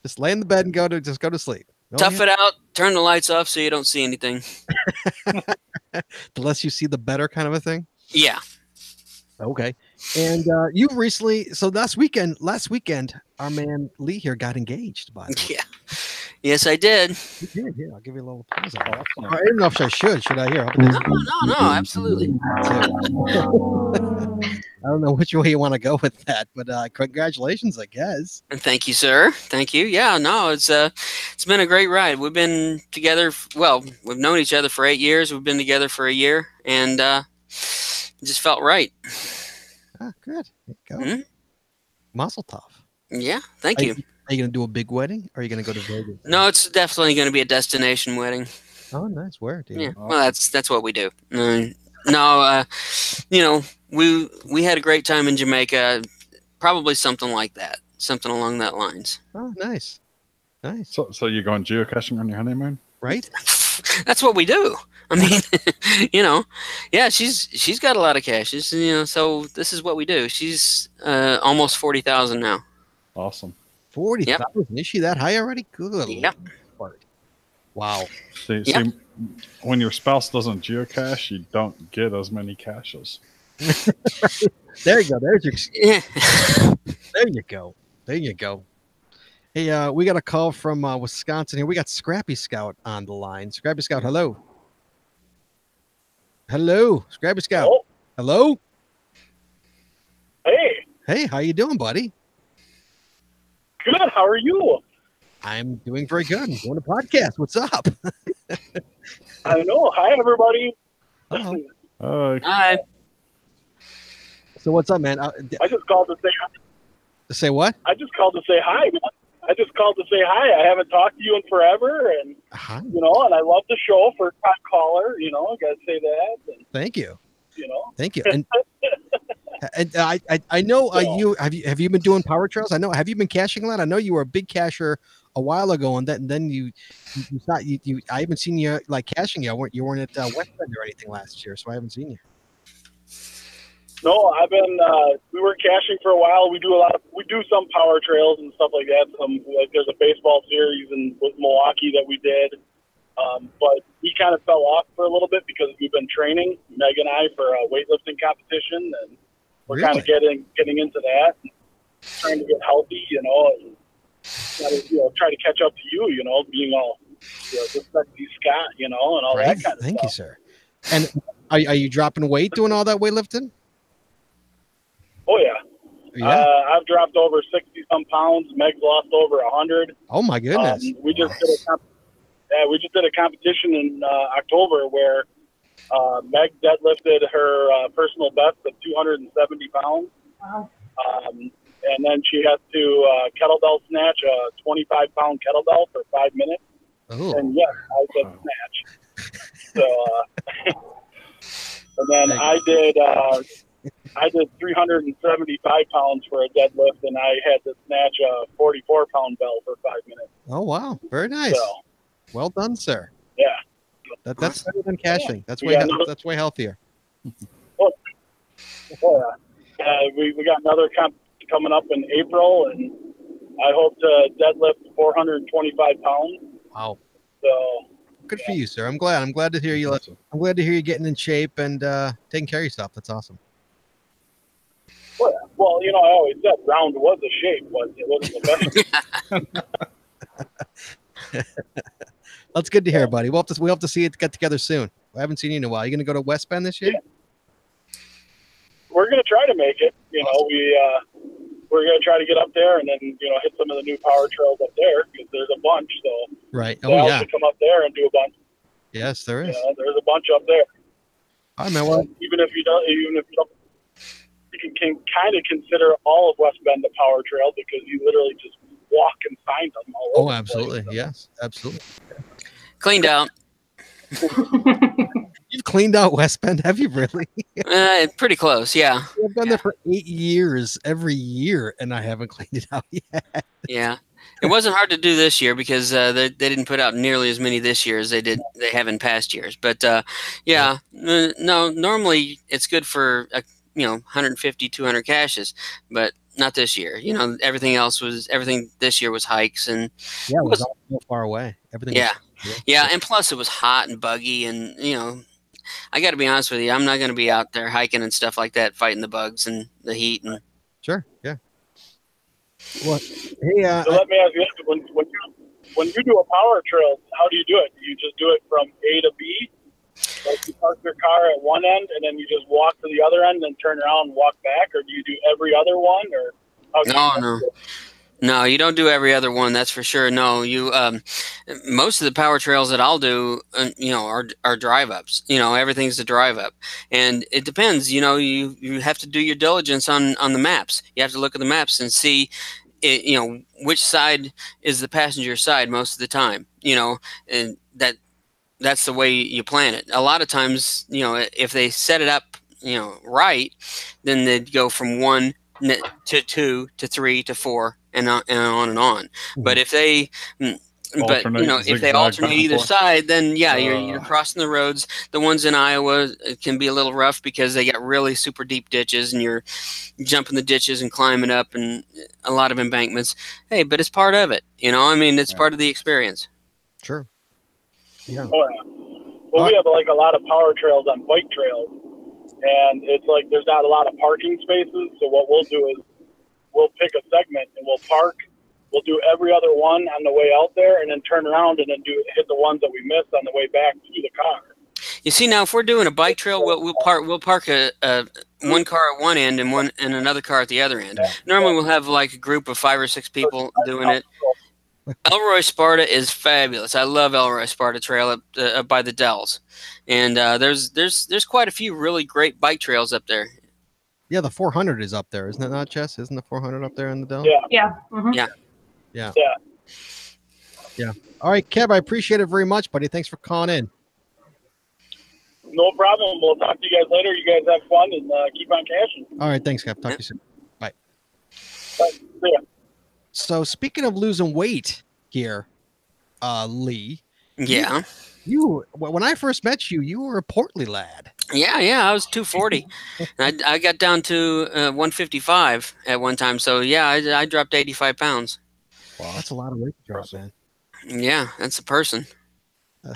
Just lay in the bed and go to sleep. Tough it out. Turn the lights off so you don't see anything. The less you see, the better, kind of a thing. Yeah. Okay. And you've recently, so last weekend, our man Lee here got engaged, by the way. Yeah. Yes, I did. You did. Here, I'll give you a little applause. I don't know if I should. Should I hear? No, absolutely. I don't know which way you want to go with that, but congratulations, I guess. Thank you, sir. Thank you. Yeah, no, it's been a great ride. We've been together. We've known each other for 8 years. We've been together for a year, and it just felt right. Ah, good. There you go. Mm-hmm. Mazel tov. Yeah, thank you. Are you going to do a big wedding? Or are you going to go to Vegas? No, it's definitely going to be a destination wedding. Oh, nice. Where, dude? Yeah, well, that's what we do. No, we had a great time in Jamaica. Probably something like that, something along that lines. Oh, nice. Nice. So you're going geocaching on your honeymoon? Right? That's what we do. I mean, yeah, she's got a lot of caches, so this is what we do. She's almost 40,000 now. Awesome. 40,000? Yep. Is she that high already? Good. Yep. Wow. See, when your spouse doesn't geocache, you don't get as many caches. There you go. There's your. There you go. There you go. Hey, we got a call from Wisconsin here. We got Scrappy Scout on the line. Scrappy Scout, hello. Hello, Scrappy Scout. Hello. Hey. Hey, how you doing, buddy? Good. How are you? I'm doing very good. I'm doing a podcast. What's up? I know. Hi, everybody. Hi. So what's up, man? I just called to say hi. Say what? I just called to say hi, man. I just called to say hi. I haven't talked to you in forever, and and I love the show. First time caller, I gotta say that. And, thank you. Thank you. And I know you have you been doing power trails? I know. Have you been caching a lot? I know you were a big cacher a while ago, and then you thought you I haven't seen you like caching. You weren't at West Bend or anything last year, so I haven't seen you. No, I've been. We were caching for a while. We do some power trails and stuff like that. There's a baseball series with Milwaukee that we did, but we kind of fell off for a little bit because we've been training, Meg and I, for a weightlifting competition, and we're kind of getting into that, trying to get healthy, and try to catch up to you, being all the sexy Scott, and all that kind of stuff. Thank you, sir. And are you dropping weight doing all that weightlifting? Oh yeah. I've dropped over 60-some pounds. Meg's lost over 100. Oh my goodness! We just did a competition in October where Meg deadlifted her personal best of 270 pounds. Wow. And then she had to kettlebell snatch a 25-pound kettlebell for 5 minutes. Oh. And yes, I said snatch. So, and then I did 375 pounds for a deadlift, and I had to snatch a 44-pound bell for 5 minutes. Oh, wow. Very nice. So, well done, sir. Yeah. That's better than caching. Yeah. That's way healthier. Oh, yeah. We got another comp coming up in April, and I hope to deadlift 425 pounds. Wow. So good for you, sir. I'm glad to hear you. I'm glad to hear you getting in shape and taking care of yourself. That's awesome. Well, I always said round was a shape, but it wasn't the best. That's good to hear, buddy. We'll have to see it get together soon. I haven't seen you in a while. Are you going to go to West Bend this year? Yeah. We're going to try to make it. Awesome. We're going to try to get up there and then hit some of the new power trails up there because there's a bunch. So right. Oh yeah. Come up there and do a bunch. Yes, there is. There's a bunch up there. All right, man. Well, even if you don't, you can kind of consider all of West Bend the power trail because you literally just walk and find them all over. Oh, absolutely. So. Yes, absolutely. Cleaned out. You've cleaned out West Bend, have you really? Pretty close, yeah. I've been there for 8 years, every year, and I haven't cleaned it out yet. Yeah. It wasn't hard to do this year because they didn't put out nearly as many this year as they have in past years. But no, normally it's good for 150, 200 caches, but not this year. Everything this year was hikes and it was all so far away. Everything. Yeah, and plus it was hot and buggy, and I got to be honest with you, I'm not going to be out there hiking and stuff like that, fighting the bugs and the heat. And sure, yeah. Well, hey, so let me ask you: when you do a power trail, how do you do it? Do you just do it from A to B? Like you park your car at one end and then you just walk to the other end and turn around and walk back, or do you do every other one? Or No, you don't do every other one. That's for sure. No, you most of the power trails that I'll do, are drive ups. Everything's a drive up, and it depends. You have to do your diligence on the maps. You have to look at the maps and see. which side is the passenger side most of the time, and that's the way you plan it. A lot of times, if they set it up, right, then they'd go from 1 to 2 to 3 to 4 and on and on and on. But if they if they alternate either side, then you're crossing the roads. The ones in Iowa can be a little rough because they got really super deep ditches, and you're jumping the ditches and climbing up, and a lot of embankments. Hey, but it's part of it. It's part of the experience. Sure. Yeah. Oh, yeah. Well, we have like a lot of power trails on bike trails, and it's like there's not a lot of parking spaces. So what we'll do is we'll pick a segment and we'll park. We'll do every other one on the way out there, and then turn around and then hit the ones that we missed on the way back to the car. You see, now if we're doing a bike trail, we'll park a one car at one end and another car at the other end. Normally, we'll have like a group of 5 or 6 people doing it. Elroy Sparta is fabulous. I love Elroy Sparta Trail up by the Dells, and there's quite a few really great bike trails up there. Yeah, the 400 is up there, isn't it not, Jess? Isn't the 400 up there in the Dells? Yeah. Yeah. Mm-hmm. Yeah. All right, Kev, I appreciate it very much, buddy. Thanks for calling in. No problem. We'll talk to you guys later. You guys have fun and keep on cashing. All right, thanks, Kev. Talk to you soon. Bye. Bye. See ya. So speaking of losing weight here, Lee. Yeah. When I first met you, you were a portly lad. Yeah, I was 240. I got down to 155 at one time. So yeah, I dropped 85 pounds. Wow, that's a lot of weight to drop, man. Yeah, that's a person.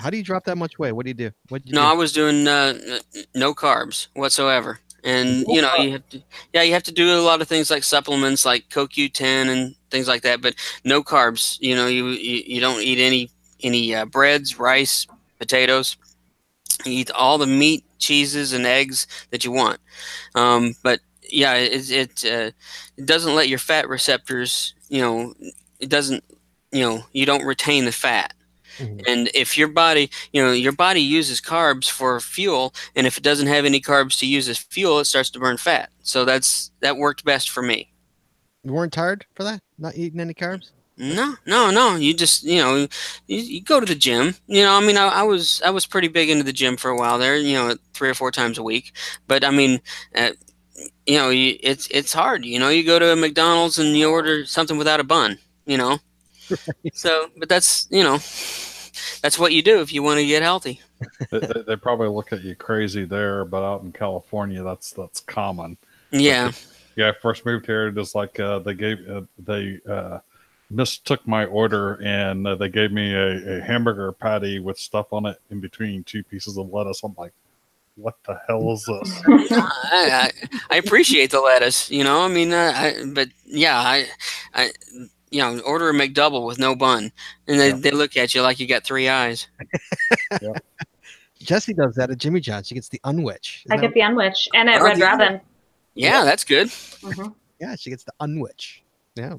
How do you drop that much weight? What do you do? I was doing no carbs whatsoever. And you have to do a lot of things like supplements, like CoQ10 and things like that. But no carbs. You don't eat any breads, rice, potatoes. You eat all the meat, cheeses, and eggs that you want. But yeah, it doesn't let your fat receptors. It doesn't. You don't retain the fat. Mm-hmm. And if your body uses carbs for fuel, and if it doesn't have any carbs to use as fuel, it starts to burn fat. So that worked best for me. You weren't tired for that? Not eating any carbs? No. You just you go to the gym. I was pretty big into the gym for a while there. 3 or 4 times a week. But I mean, it's hard. You go to a McDonald's and you order something without a bun. Right. So, but that's what you do if you want to get healthy. They probably look at you crazy there, but out in California, that's common. Yeah. I first moved here. Just like they mistook my order, and they gave me a hamburger patty with stuff on it in between 2 pieces of lettuce. I'm like, what the hell is this? I appreciate the lettuce. I order a McDouble with no bun, and they look at you like you got 3 eyes. Yeah. Jessie does that at Jimmy John's. She gets the unwich. I get the unwich, and at Red Robin. Yeah, that's good. Mm-hmm. Yeah, she gets the unwich. Yeah.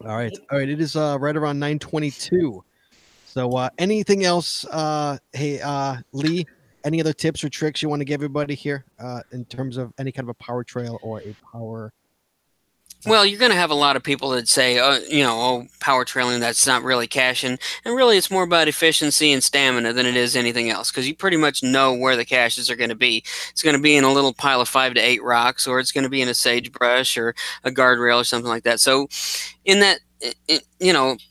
All right. It is right around 9:22. So, anything else? Hey, Lee. Any other tips or tricks you want to give everybody here in terms of any kind of a power trail or a power? Well, you're going to have a lot of people that say, power trailing, that's not really caching. And really, it's more about efficiency and stamina than it is anything else, because you pretty much know where the caches are going to be. It's going to be in a little pile of 5 to 8 rocks, or it's going to be in a sagebrush or a guardrail or something like that. So in that,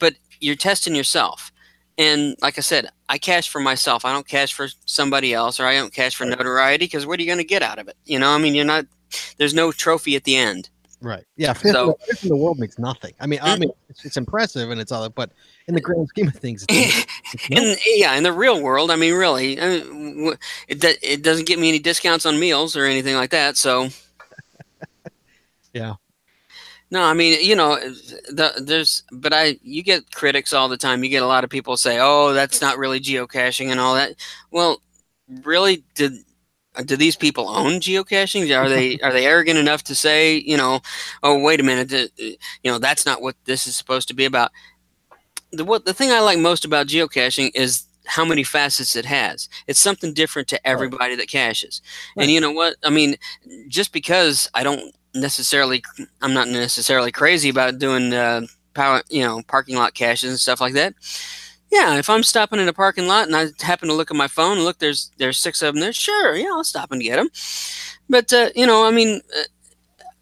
but you're testing yourself. And like I said, I cache for myself. I don't cache for somebody else, or I don't cache for notoriety, because what are you going to get out of it? There's no trophy at the end. Right. Yeah. Fifth in the world makes nothing. I mean, it's impressive and it's all that, but in the grand scheme of things, in the real world, really, it doesn't get me any discounts on meals or anything like that. So, yeah. No, you get critics all the time. You get a lot of people say, "Oh, that's not really geocaching" and all that. Well, really, do these people own geocaching? Are they arrogant enough to say, oh, wait a minute, that's not what this is supposed to be about? The thing I like most about geocaching is how many facets it has. It's something different to everybody that caches. Right. And you know what? Just because I don't I'm not necessarily crazy about doing parking lot caches and stuff like that. Yeah, if I'm stopping in a parking lot and I happen to look at my phone and look, there's 6 of them there. Sure, yeah, I'll stop and get them. But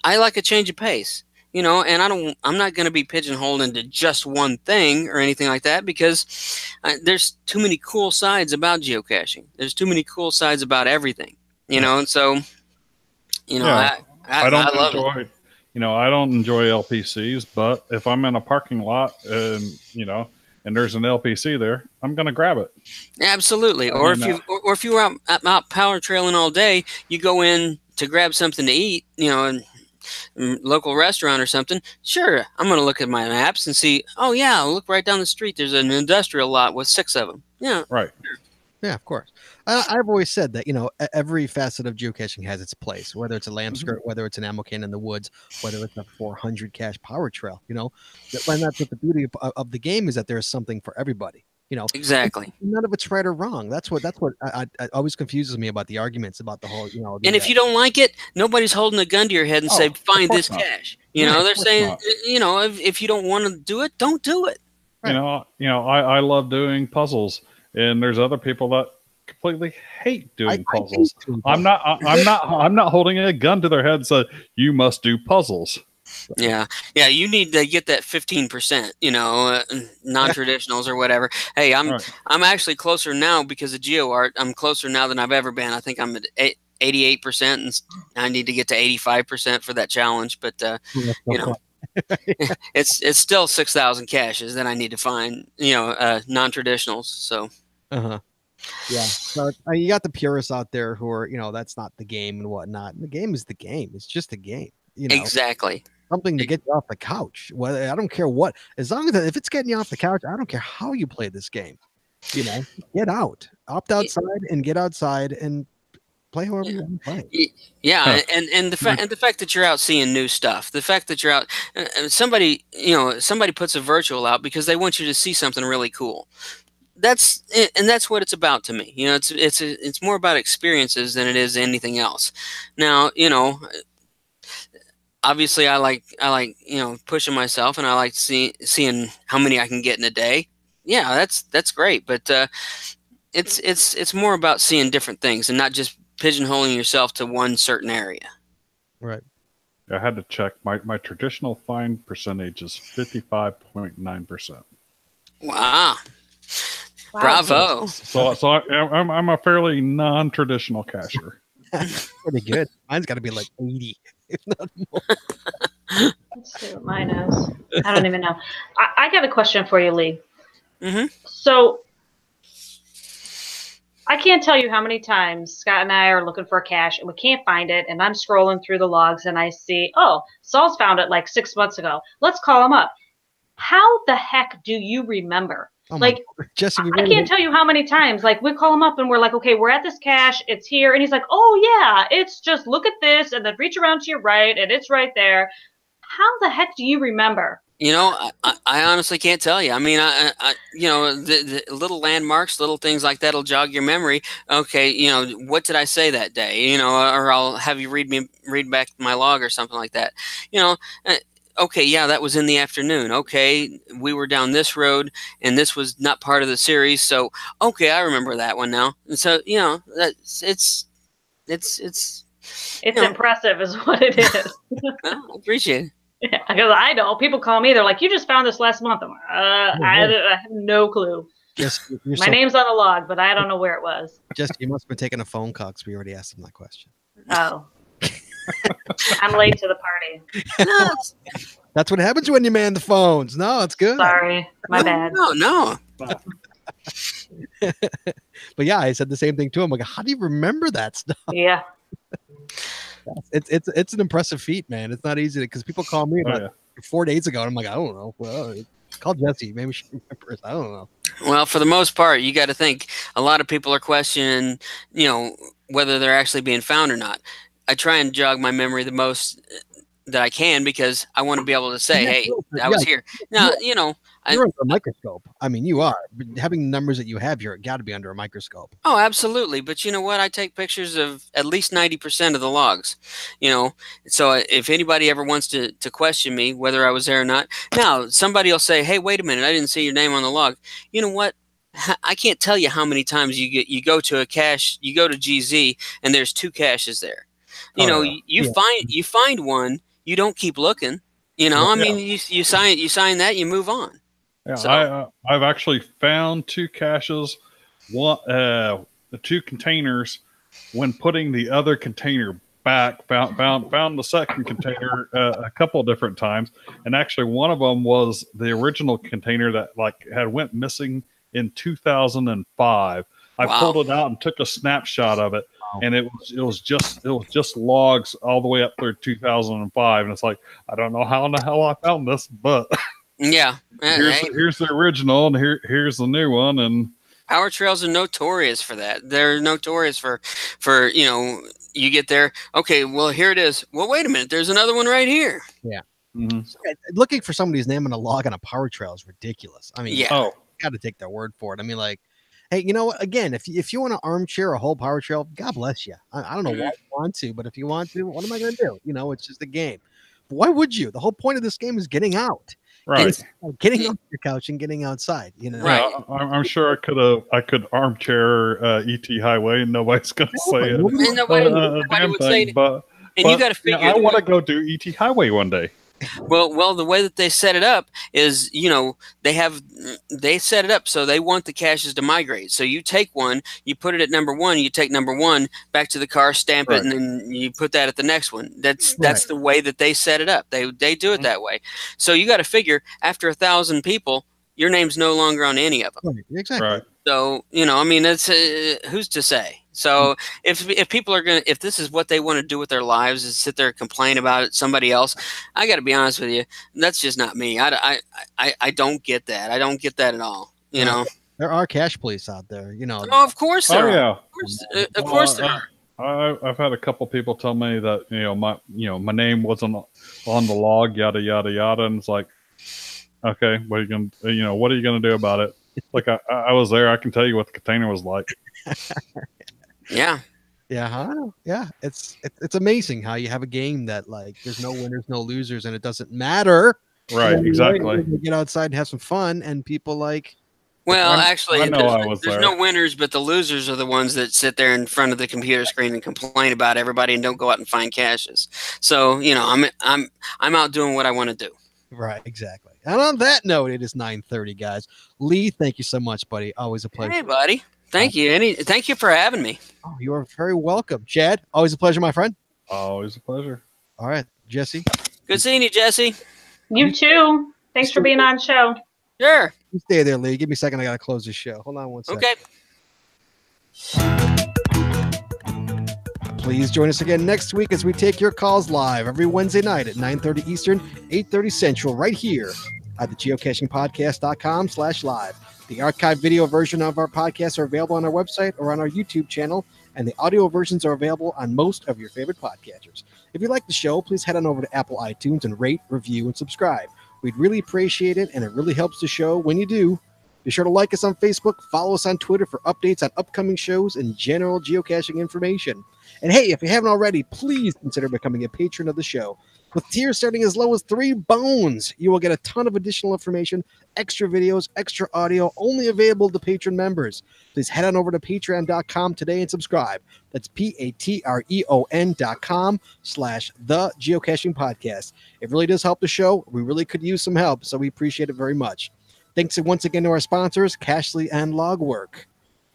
I like a change of pace, and I'm not going to be pigeonholed into just one thing or anything like that, because there's too many cool sides about geocaching. There's too many cool sides about everything, and so, Yeah. I don't love enjoy, I don't enjoy LPCs, but if I'm in a parking lot and, and there's an LPC there, I'm going to grab it. Absolutely. Or if you were out power trailing all day, you go in to grab something to eat, in local restaurant or something. Sure, I'm going to look at my maps and see, oh yeah, look right down the street. There's an industrial lot with 6 of them. Yeah. Right. Yeah, of course. I've always said that, every facet of geocaching has its place, whether it's a lamp skirt, whether it's an ammo can in the woods, whether it's a 400 cache power trail, and that's what the beauty of the game is, that there's something for everybody, Exactly. None of it's right or wrong. That's what I always confuses me about the arguments about the whole, and if you don't like it, nobody's holding a gun to your head and say, find this cache. They're saying, if you don't want to do it, don't do it. Right. I love doing puzzles, and there's other people that completely hate doing puzzles. I'm not holding a gun to their head and say, you must do puzzles. Yeah, you need to get that 15%, non-traditionals or whatever. Hey, I'm actually closer now because of Geo-Art. I'm closer now than I've ever been. I think I'm at 88%, and I need to get to 85% for that challenge. But it's still 6,000 caches that I need to find, non-traditionals. So. Yeah, so you got the purists out there who are, that's not the game and whatnot. And the game is the game. It's just a game. Exactly. Something to get you off the couch. Well, I don't care what, as long as if it's getting you off the couch, I don't care how you play this game. Get out, opt outside, and get outside and play however you want to play. Yeah, and the fact that you're out seeing new stuff, the fact that you're out, somebody puts a virtual out because they want you to see something really cool. That's what it's about to me. It's more about experiences than it is anything else. Now, obviously I like pushing myself, and I like seeing how many I can get in a day. Yeah, that's great, but it's more about seeing different things and not just pigeonholing yourself to one certain area. Right. I had to check my traditional find percentage is 55.9%. Wow. Bravo. So I'm a fairly non-traditional cacher. Pretty good. Mine's got to be like 80, if not more. Let's see what mine is. I don't even know. I got a question for you, Lee. Mm-hmm. So I can't tell you how many times Scott and I are looking for a cache and we can't find it, and I'm scrolling through the logs and I see, oh, Saul's found it like 6 months ago. Let's call him up. How the heck do you remember? Jesse, I can't tell you how many times, we call him up and we're like, okay, we're at this cache, it's here. And he's like, oh yeah, it's just look at this and then reach around to your right and it's right there. How the heck do you remember? I honestly can't tell you. I mean, the little landmarks, little things like that'll jog your memory. Okay, what did I say that day? Or I'll have you read back my log or something like that. Okay, yeah, that was in the afternoon. Okay, we were down this road, and this was not part of the series. So, okay, I remember that one now. And so, it's impressive, is what it is. Well, I appreciate it. Yeah, because I know people call me. They're like, "You just found this last month." I'm like, I have no clue. My name's on the log, but I don't know where it was. Jesse, you must have been taking a phone call because we already asked him that question. Oh. I'm late to the party. That's what happens when you man the phones. No, it's good. Sorry, my bad. No. But yeah, I said the same thing to him. Like, how do you remember that stuff? Yeah. It's an impressive feat, man. It's not easy because people call me 4 days ago, and I'm like, I don't know. Well, call Jesse. Maybe she remembers. I don't know. Well, for the most part, you got to think a lot of people are questioning, whether they're actually being found or not. I try and jog my memory the most that I can because I want to be able to say, hey, I was here. Now, You're under a microscope. I mean, you are. But having the numbers that you have, you're got to be under a microscope. Oh, absolutely. But you know what? I take pictures of at least 90% of the logs, you know. So if anybody ever wants to question me, whether I was there or not, now somebody will say, hey, wait a minute, I didn't see your name on the log. You know what? I can't tell you how many times you go to a cache, you go to GZ, and there's 2 caches there. You know, you find one, you don't keep looking. You know, I mean, you sign that, you move on. Yeah, So, I've actually found 2 caches, the 2 containers. When putting the other container back, found the second container a couple of different times, and actually one of them was the original container that had went missing in 2005. I pulled it out and took a snapshot of it, and it was just logs all the way up through 2005, and it's like, I don't know how in the hell I found this, but yeah, here's the original, and here's the new one. And PowerTrails are notorious for that. They're notorious for you know, you get there, okay, well, here it is. Well, wait a minute, there's another one right here. Yeah. Mm-hmm. Looking for somebody's name on a log on a PowerTrail is ridiculous. I mean, yeah. You got to take their word for it. I mean, like, hey, you know what? Again, if you want to armchair a whole PowerTrail, God bless you. I don't know why you want to, but if you want to, what am I going to do? You know, it's just a game. But why would you? The whole point of this game is getting out. Right. Getting off your couch and getting outside, you know. Right. I'm sure I could armchair ET Highway, and nobody's gonna say it. And nobody would say it. But you got to figure. I want to go do ET Highway one day. Well, the way that they set it up is, you know, they set it up so they want the caches to migrate. So you take one, you put it at number 1, you take number 1 back to the car, stamp it, and then you put that at the next one. That's the way that they set it up. They do it that way. So you got to figure, after 1,000 people, your name's no longer on any of them. Right, exactly. Right. So, you know, I mean, it's who's to say? So if people are if this is what they want to do with their lives, is sit there and complain about it, somebody else, I got to be honest with you, that's just not me. I don't get that. I don't get that at all. You know, there are cache police out there. You know. Oh, of course there are. Yeah. Of course there are. I've had a couple people tell me that my name wasn't on the log, yada yada yada, and it's like, okay, what are you gonna do about it? Like I was there, I can tell you what the container was like. Yeah. Yeah. It's amazing how you have a game that, like, there's no winners, no losers, and it doesn't matter. Right, exactly. You get outside and have some fun, and people like. Well, actually, there's there. no winners, but the losers are the ones that sit there in front of the computer screen and complain about everybody and don't go out and find caches. So, you know, I'm out doing what I want to do. Right, exactly. And on that note, it is 9:30, guys. Lee, thank you so much, buddy. Always a pleasure. Hey, buddy. Thank you. Thank you for having me. Oh, you are very welcome. Chad, always a pleasure, my friend. Always a pleasure. All right, Jesse. Good seeing you, Jesse. You too. Thanks for being on the show. Sure. You stay there, Lee. Give me a second. I got to close this show. Hold on one second. Okay. Please join us again next week as we take your calls live every Wednesday night at 9:30 Eastern, 8:30 Central, right here at the geocachingpodcast.com/live. The archived video version of our podcasts are available on our website or on our YouTube channel, and the audio versions are available on most of your favorite podcatchers. If you like the show, please head on over to Apple iTunes and rate, review, and subscribe. We'd really appreciate it, and it really helps the show when you do. Be sure to like us on Facebook, follow us on Twitter for updates on upcoming shows and general geocaching information. And hey, if you haven't already, please consider becoming a patron of the show. With tiers starting as low as $3, you will get a ton of additional information, extra videos, extra audio, only available to patron members. Please head on over to patreon.com today and subscribe. That's patreon.com/the Geocaching Podcast. It really does help the show. We really could use some help, so we appreciate it very much. Thanks once again to our sponsors, Cachly and Logwork.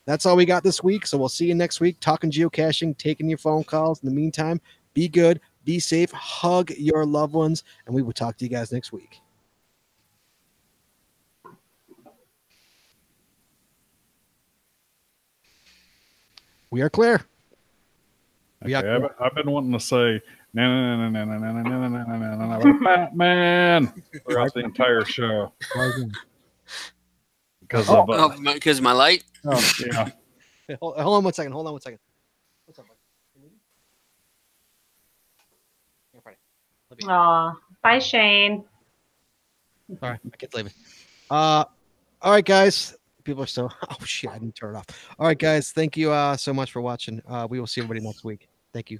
That's all we got this week, so we'll see you next week talking geocaching, taking your phone calls. In the meantime, be good, be safe, hug your loved ones, and we will talk to you guys next week. We are clear. Okay, I've been wanting to say Batman throughout the entire show. Because of my light. Oh yeah. Hold on one second. What's up, bud? Aw, bye, Shane. All right, my kid's leaving. All right, guys. People are still. Oh shit! I didn't turn it off. All right, guys. Thank you so much for watching. We will see everybody next week. Thank you.